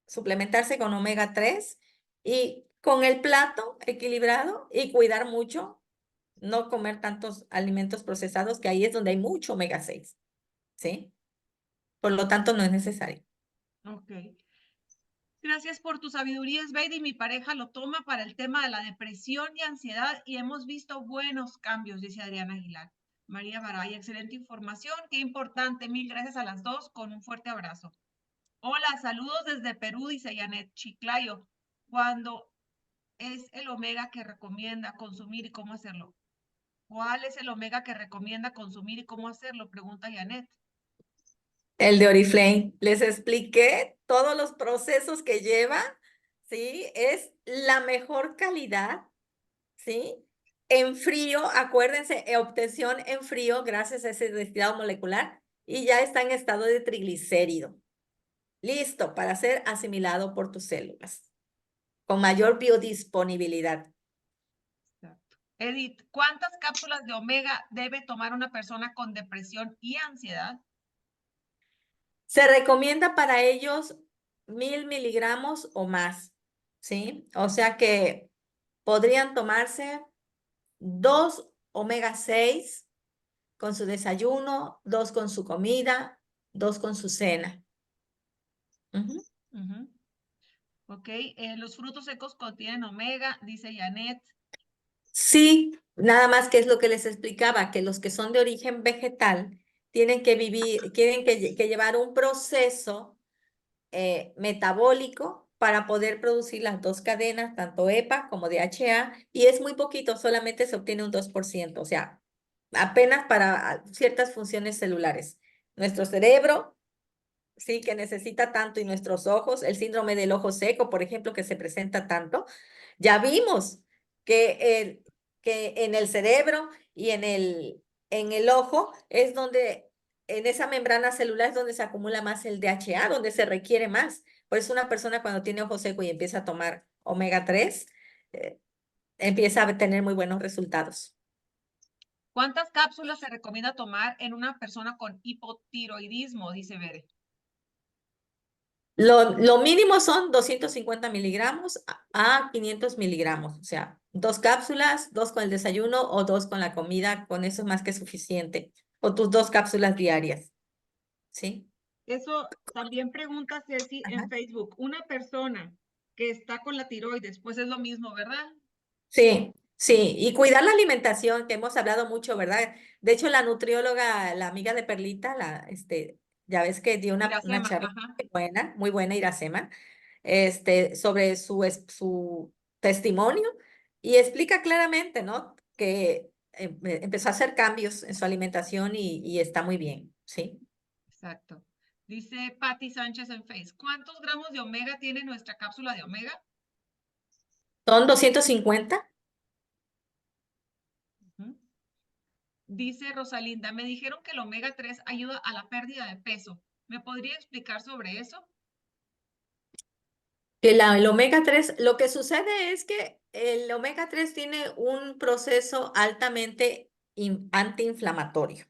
Speaker 2: suplementarse con omega 3 y con el plato equilibrado y cuidar mucho, no comer tantos alimentos procesados, que ahí es donde hay mucho omega 6, ¿sí? Por lo tanto, no es necesario.
Speaker 1: Ok. Gracias por tu sabiduría, Sveidi. Mi pareja lo toma para el tema de la depresión y ansiedad y hemos visto buenos cambios, dice Adriana Aguilar. María Baraya, excelente información, qué importante. Mil gracias a las dos, con un fuerte abrazo. Hola, saludos desde Perú, dice Janet Chiclayo. ¿Cuándo es el omega que recomienda consumir y cómo hacerlo? ¿Cuál es el omega que recomienda consumir y cómo hacerlo? Pregunta Janet.
Speaker 2: El de Oriflame, les expliqué todos los procesos que lleva, ¿sí? Es la mejor calidad, ¿sí? En frío, acuérdense, obtención en frío gracias a ese destilado molecular y ya está en estado de triglicérido, listo para ser asimilado por tus células, con mayor biodisponibilidad.
Speaker 1: Exacto. Edith, ¿cuántas cápsulas de omega debe tomar una persona con depresión y ansiedad?
Speaker 2: Se recomienda para ellos 1000 miligramos o más, ¿sí? O sea que podrían tomarse 2 omega 6 con su desayuno, 2 con su comida, 2 con su cena. Ujú.
Speaker 1: Ujú. Ok, los frutos secos contienen omega, dice Janet.
Speaker 2: Sí, nada más que es lo que les explicaba, que los que son de origen vegetal tienen que vivir, tienen que llevar un proceso metabólico para poder producir las dos cadenas, tanto EPA como DHA, y es muy poquito, solamente se obtiene un 2%, o sea, apenas para ciertas funciones celulares. Nuestro cerebro, sí, que necesita tanto, y nuestros ojos, el síndrome del ojo seco, por ejemplo, que se presenta tanto, ya vimos que en el cerebro y en el ojo es donde, en esa membrana celular es donde se acumula más el DHA, donde se requiere más. Por eso una persona cuando tiene ojo seco y empieza a tomar omega 3, eh, empieza a tener muy buenos resultados.
Speaker 1: ¿Cuántas cápsulas se recomienda tomar en una persona con hipotiroidismo? Dice Bere.
Speaker 2: Lo mínimo son 250 miligramos a 500 miligramos, o sea, 2 cápsulas, 2 con el desayuno o 2 con la comida, con eso es más que suficiente. O tus 2 cápsulas diarias, ¿sí?
Speaker 1: Eso también pregunta Ceci en
Speaker 2: Ajá.
Speaker 1: Facebook. Una persona que está con la tiroides, pues es lo mismo, ¿verdad?
Speaker 2: Sí, sí, y cuidar la alimentación, que hemos hablado mucho, ¿verdad? De hecho, la nutrióloga, la amiga de Perlita, ya ves que dio una
Speaker 1: Iracema,
Speaker 2: charla
Speaker 1: ajá.
Speaker 2: muy buena, Iracema, sobre su testimonio y explica claramente, ¿no? Que empezó a hacer cambios en su alimentación y está muy bien, ¿sí?
Speaker 1: Exacto. Dice Patti Sánchez en Face. ¿Cuántos gramos de omega tiene nuestra cápsula de omega?
Speaker 2: Son 250.
Speaker 1: Ujú. Dice Rosalinda, me dijeron que el omega 3 ayuda a la pérdida de peso. ¿Me podría explicar sobre eso?
Speaker 2: Que el omega 3, lo que sucede es que el omega 3 tiene un proceso altamente antiinflamatorio,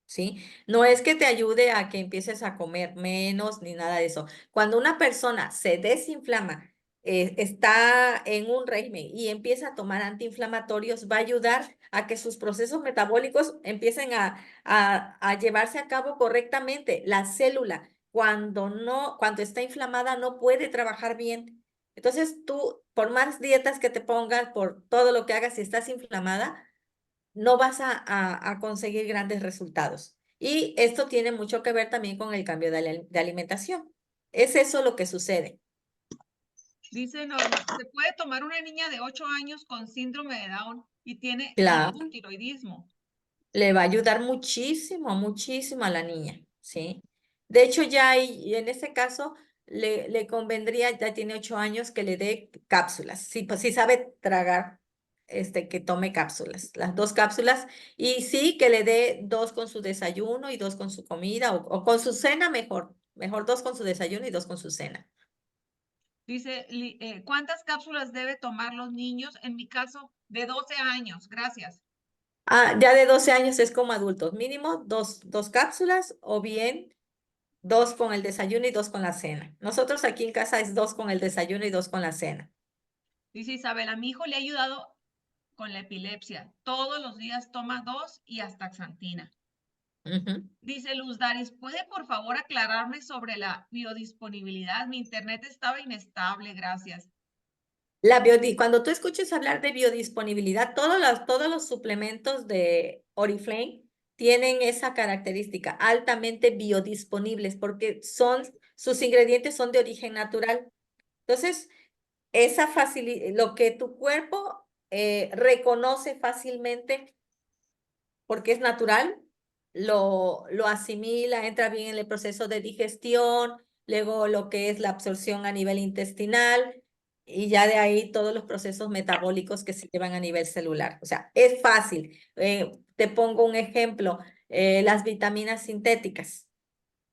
Speaker 2: ¿sí? No es que te ayude a que empieces a comer menos ni nada de eso. Cuando una persona se desinflama, está en un régimen y empieza a tomar antiinflamatorios, va a ayudar a que sus procesos metabólicos empiecen a llevarse a cabo correctamente. La célula, cuando está inflamada, no puede trabajar bien. Entonces, tú, por más dietas que te pongas, por todo lo que hagas, si estás inflamada, no vas a conseguir grandes resultados. Y esto tiene mucho que ver también con el cambio de alimentación. Es eso lo que sucede.
Speaker 1: Dice Norma, ¿se puede tomar una niña de 8 años con síndrome de Down y tiene
Speaker 2: Claro,
Speaker 1: hipotiroidismo?
Speaker 2: le va a ayudar muchísimo, muchísimo a la niña, ¿sí? De hecho, ya hay, y en este caso, le convendría, ya tiene 8 años, que le dé cápsulas. Sí, pues sí sabe tragar, que tome cápsulas, las 2 cápsulas, y sí que le dé 2 con su desayuno y 2 con su comida, o con su cena mejor. Mejor 2 con su desayuno y 2 con su cena.
Speaker 1: Dice, ¿cuántas cápsulas debe tomar los niños? En mi caso, de 12 años. Gracias.
Speaker 2: Ah, ya de 12 años es como adultos, mínimo 2 cápsulas, o bien 2 con el desayuno y 2 con la cena. Nosotros aquí en casa es 2 con el desayuno y 2 con la cena.
Speaker 1: Dice Isabel, a mi hijo le ha ayudado con la epilepsia. Todos los días toma 2 y astaxantina.
Speaker 2: Ujú.
Speaker 1: Dice Luz Daris, ¿puede por favor aclararme sobre la biodisponibilidad? Mi internet estaba inestable, gracias.
Speaker 2: Cuando tú escuches hablar de biodisponibilidad, todos los suplementos de Oriflame tienen esa característica, altamente biodisponibles, porque sus ingredientes son de origen natural. Entonces, lo que tu cuerpo reconoce fácilmente porque es natural, lo asimila, entra bien en el proceso de digestión, luego lo que es la absorción a nivel intestinal, y ya de ahí todos los procesos metabólicos que se llevan a nivel celular. O sea, es fácil. Te pongo un ejemplo, las vitaminas sintéticas,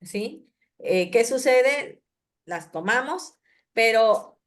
Speaker 2: ¿sí? ¿Qué sucede? Las tomamos, pero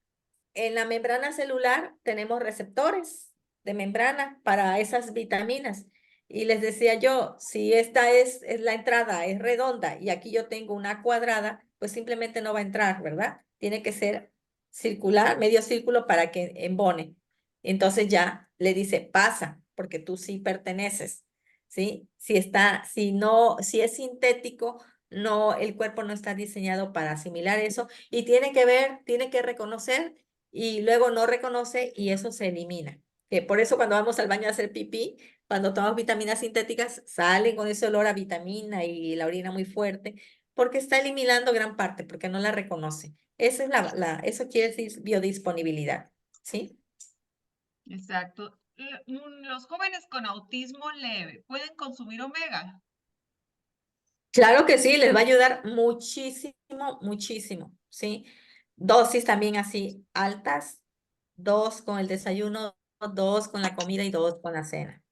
Speaker 2: en la membrana celular tenemos receptores de membrana para esas vitaminas. Y les decía yo, si esta es la entrada, es redonda, y aquí yo tengo una cuadrada, pues simplemente no va a entrar, ¿verdad? Tiene que ser circular, medio círculo, para que embone. Entonces ya le dice, pasa, porque tú sí perteneces, ¿sí? Si es sintético, no, el cuerpo no está diseñado para asimilar eso, y tiene que reconocer, y luego no reconoce, y eso se elimina. Que por eso cuando vamos al baño a hacer pipí, cuando tomamos vitaminas sintéticas, salen con ese olor a vitamina y la orina muy fuerte, porque está eliminando gran parte, porque no la reconoce. Eso quiere decir biodisponibilidad, ¿sí?
Speaker 1: Exacto. Los jóvenes con autismo leve pueden consumir omega.
Speaker 2: Claro que sí, les va a ayudar muchísimo, muchísimo, ¿sí? Dosis también así altas, 2 con el desayuno, 2 con la comida y 2 con la cena.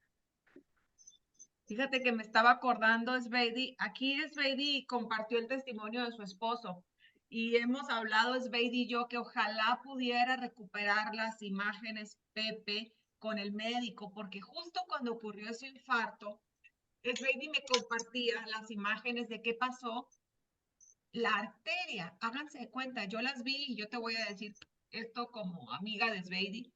Speaker 1: Fíjate que me estaba acordando, Sveidi, aquí Sveidi compartió el testimonio de su esposo y hemos hablado, Sveidi y yo, que ojalá pudiera recuperar las imágenes Pepe con el médico, porque justo cuando ocurrió ese infarto, Sveidi me compartía las imágenes de qué pasó. La arteria, háganse de cuenta, yo las vi y yo te voy a decir esto como amiga de Sveidi,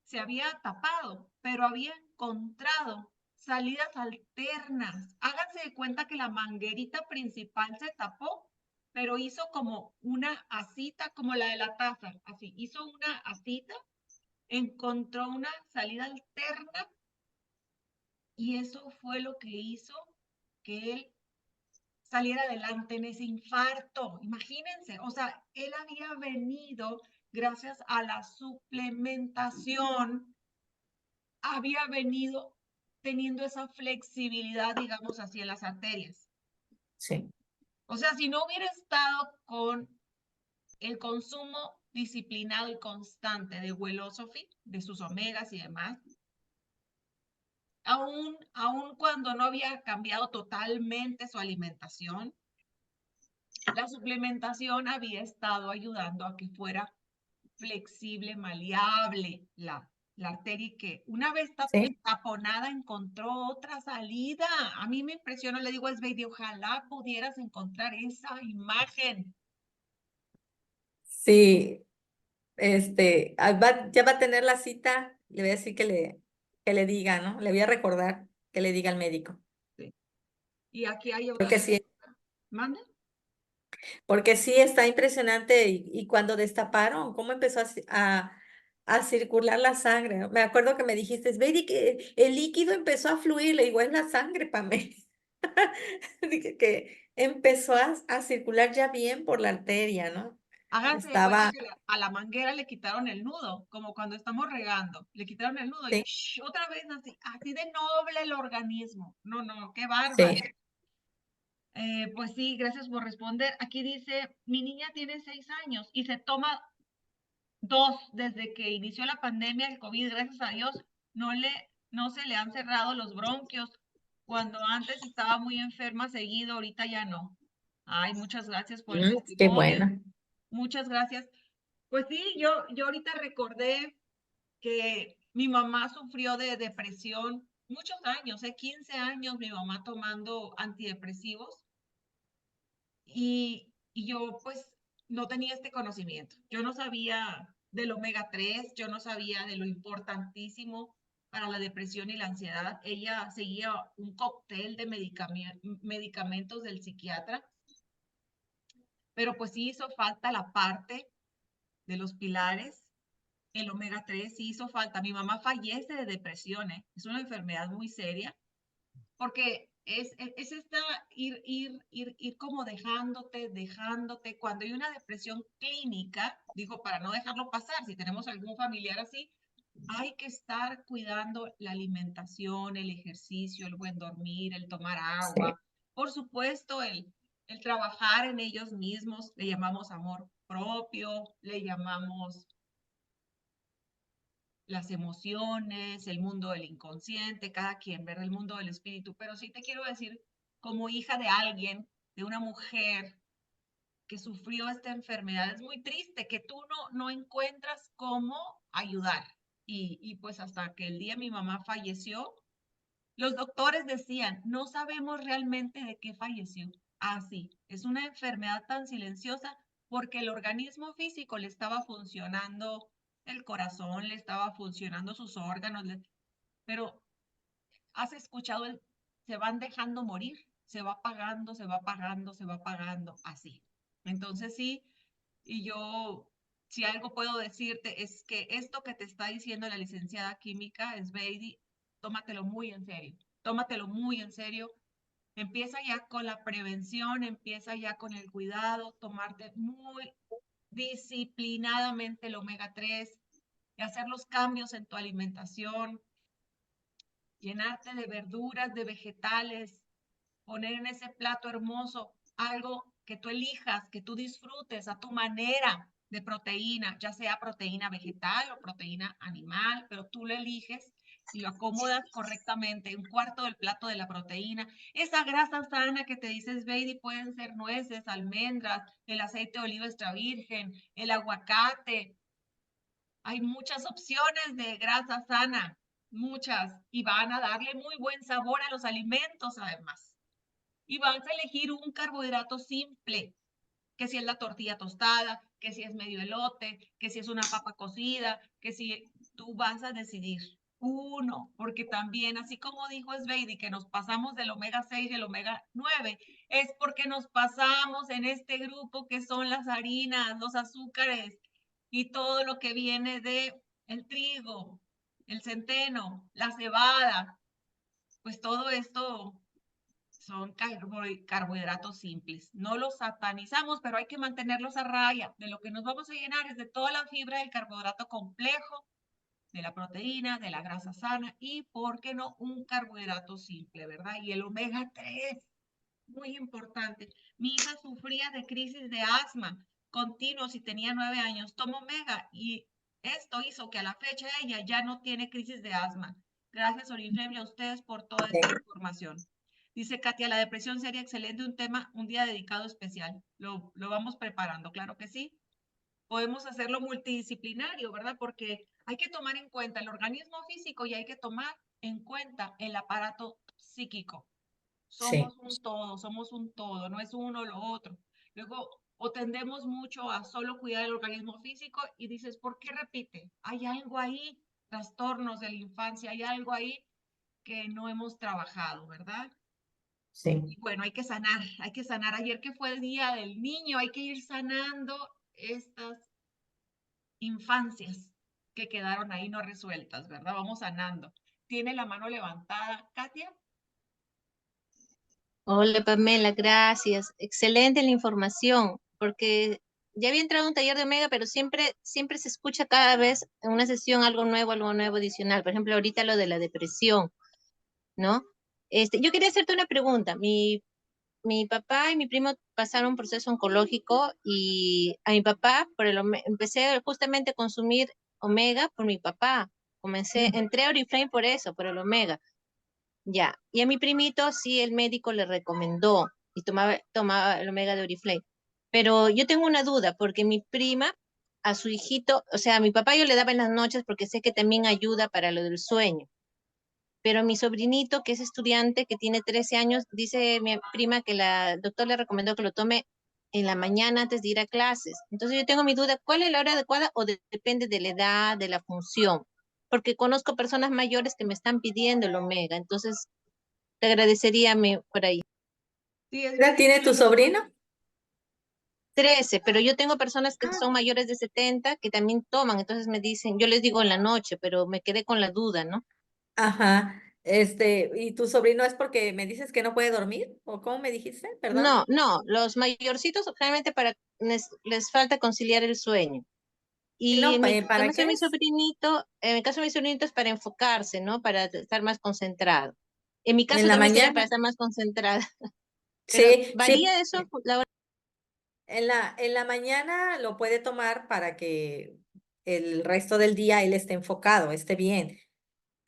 Speaker 1: se había tapado, pero había encontrado salidas alternas. Háganse de cuenta que la manguerita principal se tapó, pero hizo como una asita, como la de la taza, así, hizo una asita, encontró una salida alterna y eso fue lo que hizo que él saliera adelante en ese infarto. Imagínense, o sea, él había venido gracias a la suplementación, había venido teniendo esa flexibilidad, digamos así, en las arterias.
Speaker 2: Sí.
Speaker 1: O sea, si no hubiera estado con el consumo disciplinado y constante de Wellosophy, de sus omegas y demás, aún cuando no había cambiado totalmente su alimentación, la suplementación había estado ayudando a que fuera flexible, maleable la arteria y que una vez
Speaker 2: Sí,
Speaker 1: taponada encontró otra salida. A mí me impresionó, le digo a Sveidi, ojalá pudieras encontrar esa imagen.
Speaker 2: sí, ya va a tener la cita, le voy a decir que le diga, ¿no? Le voy a recordar que le diga al médico.
Speaker 1: Sí. Y aquí hay
Speaker 2: Porque
Speaker 1: otra.
Speaker 2: sí,
Speaker 1: ¿Mande?
Speaker 2: porque sí está impresionante y cuando destaparon, cómo empezó a circular la sangre, ¿no? Me acuerdo que me dijiste, Baby, que el líquido empezó a fluir, le digo, es la sangre, Pame. Dije que empezó a circular ya bien por la arteria, ¿no?
Speaker 1: Háganse de cuenta
Speaker 2: Estaba,
Speaker 1: que a la manguera le quitaron el nudo, como cuando estamos regando. Le quitaron el nudo y
Speaker 2: sí,
Speaker 1: ¡sh! Otra vez así de noble el organismo. No, no, qué bárbaro.
Speaker 2: sí.
Speaker 1: Pues sí, gracias por responder. Aquí dice, mi niña tiene 6 años y se toma dos desde que inició la pandemia del COVID, gracias a Dios, no se le han cerrado los bronquios. Cuando antes estaba muy enferma seguido, ahorita ya no. Ay, muchas gracias por el
Speaker 2: Qué
Speaker 1: testimonio.
Speaker 2: bueno.
Speaker 1: Muchas gracias. Pues sí, yo ahorita recordé que mi mamá sufrió de depresión muchos años, 15 años mi mamá tomando antidepresivos y yo pues no tenía este conocimiento. Yo no sabía del omega 3, yo no sabía de lo importantísimo para la depresión y la ansiedad. Ella seguía un cóctel de medicamentos del psiquiatra, pero pues sí hizo falta la parte de los pilares. El omega 3 sí hizo falta. Mi mamá fallece de depresión, ¿eh? Es una enfermedad muy seria porque es esta ir como dejándote. Cuando hay una depresión clínica, digo, para no dejarlo pasar, si tenemos algún familiar así, hay que estar cuidando la alimentación, el ejercicio, el buen dormir, el tomar
Speaker 2: Sí,
Speaker 1: agua. Por supuesto, el trabajar en ellos mismos, le llamamos amor propio, le llamamos las emociones, el mundo del inconsciente, cada quien, ver el mundo del espíritu. Pero sí te quiero decir, como hija de alguien, de una mujer que sufrió esta enfermedad, es muy triste que tú no encuentras cómo ayudar. Y pues hasta que el día mi mamá falleció, los doctores decían, no sabemos realmente de qué falleció. Ah, sí, es una enfermedad tan silenciosa porque el organismo físico le estaba funcionando, el corazón le estaba funcionando sus órganos, pero has escuchado se van dejando morir, se va apagando, se va apagando, se va apagando, así. Entonces sí, y yo, si algo puedo decirte es que esto que te está diciendo la licenciada química es Beidi, tómatelo muy en serio, tómatelo muy en serio. Empieza ya con la prevención, empieza ya con el cuidado, tomarte muy disciplinadamente el omega 3 y hacer los cambios en tu alimentación, llenarte de verduras, de vegetales, poner en ese plato hermoso algo que tú elijas, que tú disfrutes a tu manera de proteína, ya sea proteína vegetal o proteína animal, pero tú lo eliges y lo acomodas correctamente, un cuarto del plato de la proteína. Esa grasa sana que te dices, baby, pueden ser nueces, almendras, el aceite de oliva extra virgen, el aguacate. Hay muchas opciones de grasa sana, muchas, y van a darle muy buen sabor a los alimentos además. Y vas a elegir un carbohidrato simple, que si es la tortilla tostada, que si es medio elote, que si es una papa cocida, que si tú vas a decidir uno, porque también, así como dijo Sveidi, que nos pasamos del omega 6 y el omega 9, es porque nos pasamos en este grupo que son las harinas, los azúcares y todo lo que viene de el trigo, el centeno, la cebada, pues todo esto son carbohidratos simples. No los satanizamos, pero hay que mantenerlos a raya. De lo que nos vamos a llenar es de toda la fibra del carbohidrato complejo, de la proteína, de la grasa sana y, ¿por qué no?, un carbohidrato simple, ¿verdad? Y el omega 3, muy importante. Mi hija sufría de crisis de asma continuos y tenía 9 años. Tomó omega y esto hizo que a la fecha ella ya no tiene crisis de asma. Gracias, Oriflame, a ustedes por toda esta
Speaker 2: sí.
Speaker 1: información. Dice Katia, la depresión sería excelente un tema, un día dedicado especial. Lo vamos preparando, claro que sí. Podemos hacerlo multidisciplinario, ¿verdad? Porque hay que tomar en cuenta el organismo físico y hay que tomar en cuenta el aparato psíquico.
Speaker 2: Sí,
Speaker 1: Somos un todo, no es uno o lo otro. Luego, o tendemos mucho a solo cuidar el organismo físico y dices, ¿por qué repite? Hay algo ahí, trastornos de la infancia, hay algo ahí que no hemos trabajado, ¿verdad?
Speaker 2: sí.
Speaker 1: Y bueno, hay que sanar, hay que sanar. Ayer que fue el Día del Niño, hay que ir sanando estas infancias que quedaron ahí no resueltas, ¿verdad? Vamos sanando. Tiene la mano levantada, Katia.
Speaker 3: Hola Pamela, gracias. Excelente la información, porque ya había entrado a un taller de Omega, pero siempre se escucha cada vez en una sesión algo nuevo adicional. Por ejemplo, ahorita lo de la depresión, ¿no? Yo quería hacerte una pregunta. Mi papá y mi primo pasaron un proceso oncológico y a mi papá, empecé justamente a consumir Omega por mi papá. Entré a Oriflame por eso, por el Omega. Ya, y a mi primito sí el médico le recomendó y tomaba el omega de Oriflame. Pero yo tengo una duda porque mi prima a su hijito, o sea, a mi papá yo le daba en las noches porque sé que también ayuda para lo del sueño. Pero mi sobrinito, que es estudiante, que tiene 13 años, dice mi prima que la doctora le recomendó que lo tome en la mañana antes de ir a clases. Entonces yo tengo mi duda, ¿cuál es la hora adecuada o depende de la edad, de la función? Porque conozco personas mayores que me están pidiendo el omega, entonces te agradecería por ahí.
Speaker 1: Sí, es
Speaker 2: ¿Qué edad tiene tu sobrino?
Speaker 3: 13, pero yo tengo personas que son mayores de 70 que también toman, entonces me dicen, yo les digo en la noche, pero me quedé con la duda, ¿no?
Speaker 2: Ajá. ¿Y tu sobrino es porque me dices que no puede dormir? ¿O cómo me dijiste? Perdón.
Speaker 3: No, no, los mayorcitos realmente les falta conciliar el sueño. Y
Speaker 2: No,
Speaker 3: en mi
Speaker 2: ¿para
Speaker 3: caso de
Speaker 2: qué
Speaker 3: mi
Speaker 2: es?
Speaker 3: sobrinito, en el caso de mi sobrinito es para enfocarse, ¿no? Para estar más concentrado. En mi
Speaker 2: En
Speaker 3: caso
Speaker 2: la
Speaker 3: también sería para
Speaker 2: mañana.
Speaker 3: estar más concentrada, pero
Speaker 2: Sí, sí.
Speaker 3: ¿varía eso la hora?
Speaker 2: En la mañana lo puede tomar para que el resto del día él esté enfocado, esté bien.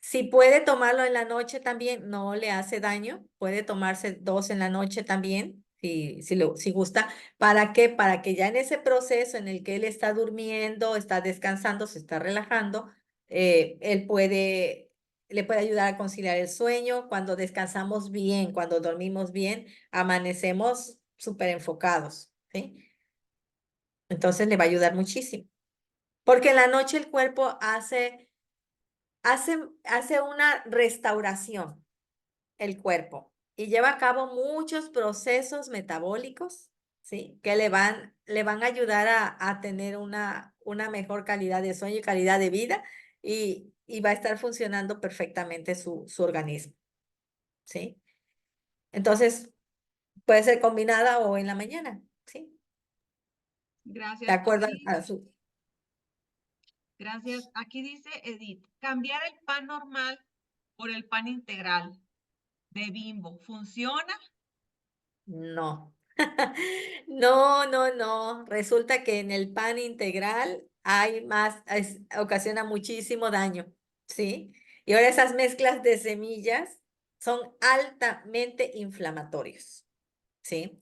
Speaker 2: Si puede tomarlo en la noche también, no le hace daño. Puede tomarse dos en la noche también, si gusta. ¿Para qué? Para que ya en ese proceso en el que él está durmiendo, está descansando, se está relajando, le puede ayudar a conciliar el sueño. Cuando descansamos bien, cuando dormimos bien, amanecemos súper enfocados, ¿sí? Entonces le va a ayudar muchísimo. Porque en la noche el cuerpo hace una restauración, el cuerpo, y lleva a cabo muchos procesos metabólicos, ¿sí? Que le van a ayudar a tener una mejor calidad de sueño y calidad de vida, y va a estar funcionando perfectamente su organismo, ¿sí? Entonces, puede ser combinada o en la mañana, ¿sí? De
Speaker 1: Gracias.
Speaker 2: acuerdo a su...
Speaker 1: Gracias. Aquí dice Edith, cambiar el pan normal por el pan integral de Bimbo, ¿funciona?
Speaker 2: No. No, no, no. Resulta que en el pan integral hay más, ocasiona muchísimo daño, ¿sí? Y ahora esas mezclas de semillas son altamente inflamatorios, ¿sí?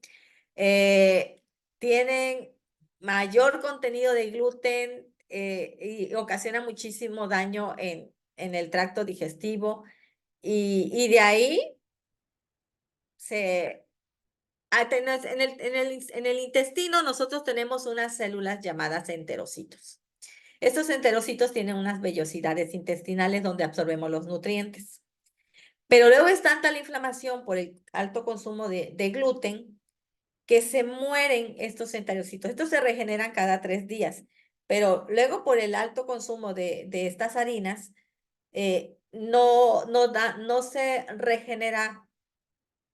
Speaker 2: Eh, Tienen mayor contenido de gluten, y ocasiona muchísimo daño en el tracto digestivo, y de ahí se en el intestino nosotros tenemos unas células llamadas enterocitos. Estos enterocitos tienen unas vellosidades intestinales donde absorbemos los nutrientes. Pero luego es tanta la inflamación por el alto consumo de gluten que se mueren estos enterocitos. Estos se regeneran cada 3 días, pero luego por el alto consumo de estas harinas, no se regenera,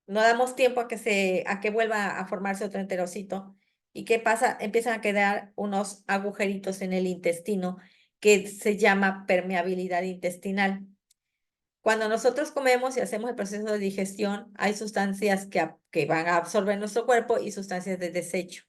Speaker 2: no damos tiempo a que vuelva a formarse otro enterocito. ¿Y qué pasa? Empiezan a quedar unos agujeritos en el intestino que se llama permeabilidad intestinal. Cuando nosotros comemos y hacemos el proceso de digestión, hay sustancias que van a absorber nuestro cuerpo y sustancias de desecho.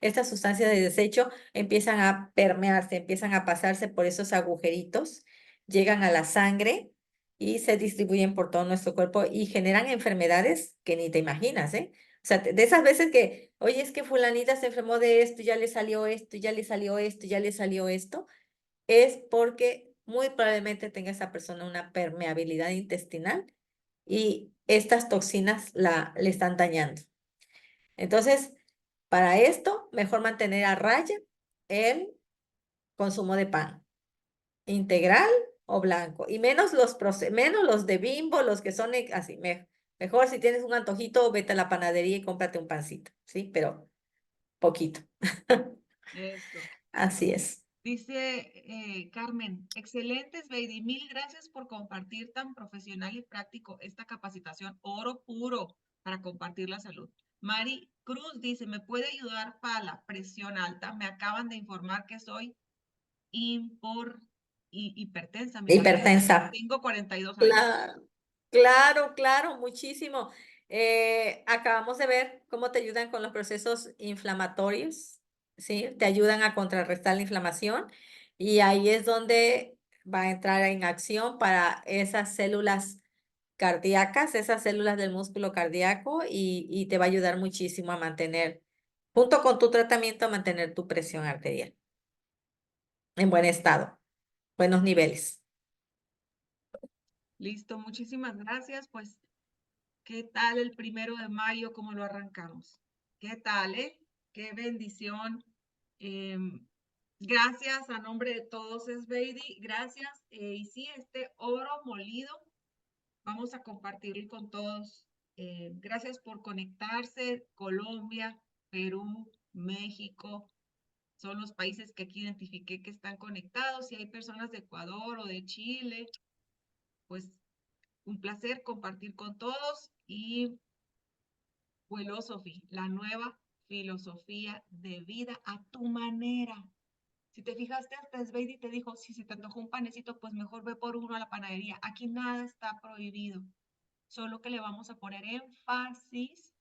Speaker 2: Estas sustancias de desecho empiezan a permearse, empiezan a pasarse por esos agujeritos, llegan a la sangre y se distribuyen por todo nuestro cuerpo y generan enfermedades que ni te imaginas, ¿eh? O sea, de esas veces que, oye, es que fulanita se enfermó de esto, ya le salió esto, ya le salió esto, ya le salió esto. es porque muy probablemente tenga esa persona una permeabilidad intestinal y estas toxinas le están dañando. Entonces, para esto, mejor mantener a raya el consumo de pan integral o blanco, y menos menos los de Bimbo, los que son así. Mejor si tienes un antojito, vete a la panadería y cómprate un pancito, ¿sí? Pero poquito.
Speaker 1: Eso.
Speaker 2: Así es.
Speaker 1: Dice Carmen, excelentes, Baby. Mil gracias por compartir tan profesional y práctico esta capacitación. Oro puro para compartir la salud. Mari Cruz dice, ¿me puede ayudar para la presión alta? Me acaban de informar que soy hipertensa. Mira,
Speaker 2: Hipertensa.
Speaker 1: tengo 42 años.
Speaker 2: Claro, claro, claro, muchísimo. Acabamos de ver cómo te ayudan con los procesos inflamatorios, ¿sí? Te ayudan a contrarrestar la inflamación y ahí es donde va a entrar en acción para esas células cardíacas, esas células del músculo cardíaco y te va a ayudar muchísimo a mantener, junto con tu tratamiento, a mantener tu presión arterial en buen estado, buenos niveles.
Speaker 1: Listo, muchísimas gracias. Pues, ¿qué tal el 1 de mayo? ¿Cómo lo arrancamos? ¿Qué tal, Qué bendición. Gracias a nombre de todos, Esbeidi. Gracias. Y sí, este oro molido, vamos a compartirlo con todos. Gracias por conectarse. Colombia, Perú, México, son los países que aquí identifiqué que están conectados. Si hay personas de Ecuador o de Chile, pues un placer compartir con todos. Y Philosophy, la nueva filosofía de vida a tu manera. Si te fijaste, hasta Sveidi te dijo, si se te antojó un panecito, pues mejor ve por uno a la panadería. Aquí nada está prohibido, solo que le vamos a poner énfasis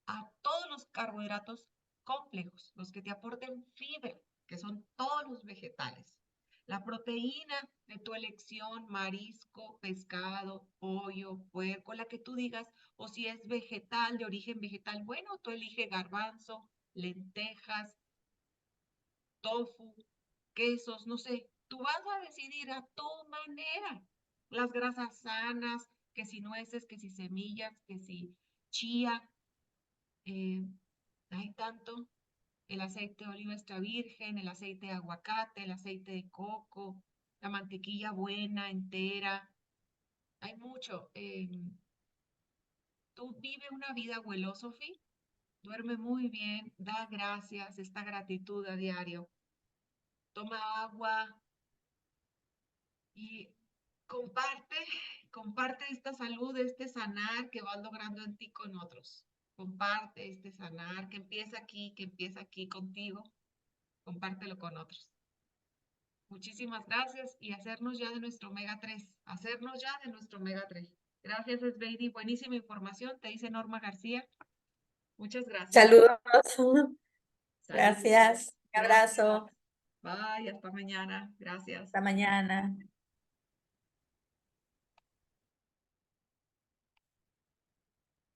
Speaker 1: a todos los carbohidratos complejos, los que te aporten fibra, que son todos los vegetales. La proteína de tu elección, marisco, pescado, pollo, puerco, la que tú digas, o si es vegetal, de origen vegetal, bueno, tú elige garbanzo, lentejas, tofu, quesos, no sé, tú vas a decidir a tu manera. Las grasas sanas, que si nueces, que si semillas, que si chía, hay tanto, el aceite de oliva extra virgen, el aceite de aguacate, el aceite de coco, la mantequilla buena, entera, hay mucho. Tú vive una vida Philosophy, duerme muy bien, da gracias, esta gratitud a diario, toma agua y comparte esta salud, este sanar que vas logrando en ti con otros. Comparte este sanar que empieza aquí contigo. Compártelo con otros. Muchísimas gracias y hacernos ya de nuestro Omega 3. Hacernos ya de nuestro Omega 3. Gracias, Esbeidi. Buenísima información. Te dice Norma García. Muchas gracias.
Speaker 2: Saludos.
Speaker 1: Saludos.
Speaker 2: Gracias. Un
Speaker 1: Gracias.
Speaker 2: abrazo.
Speaker 1: Bye, hasta mañana. Gracias.
Speaker 2: Hasta mañana.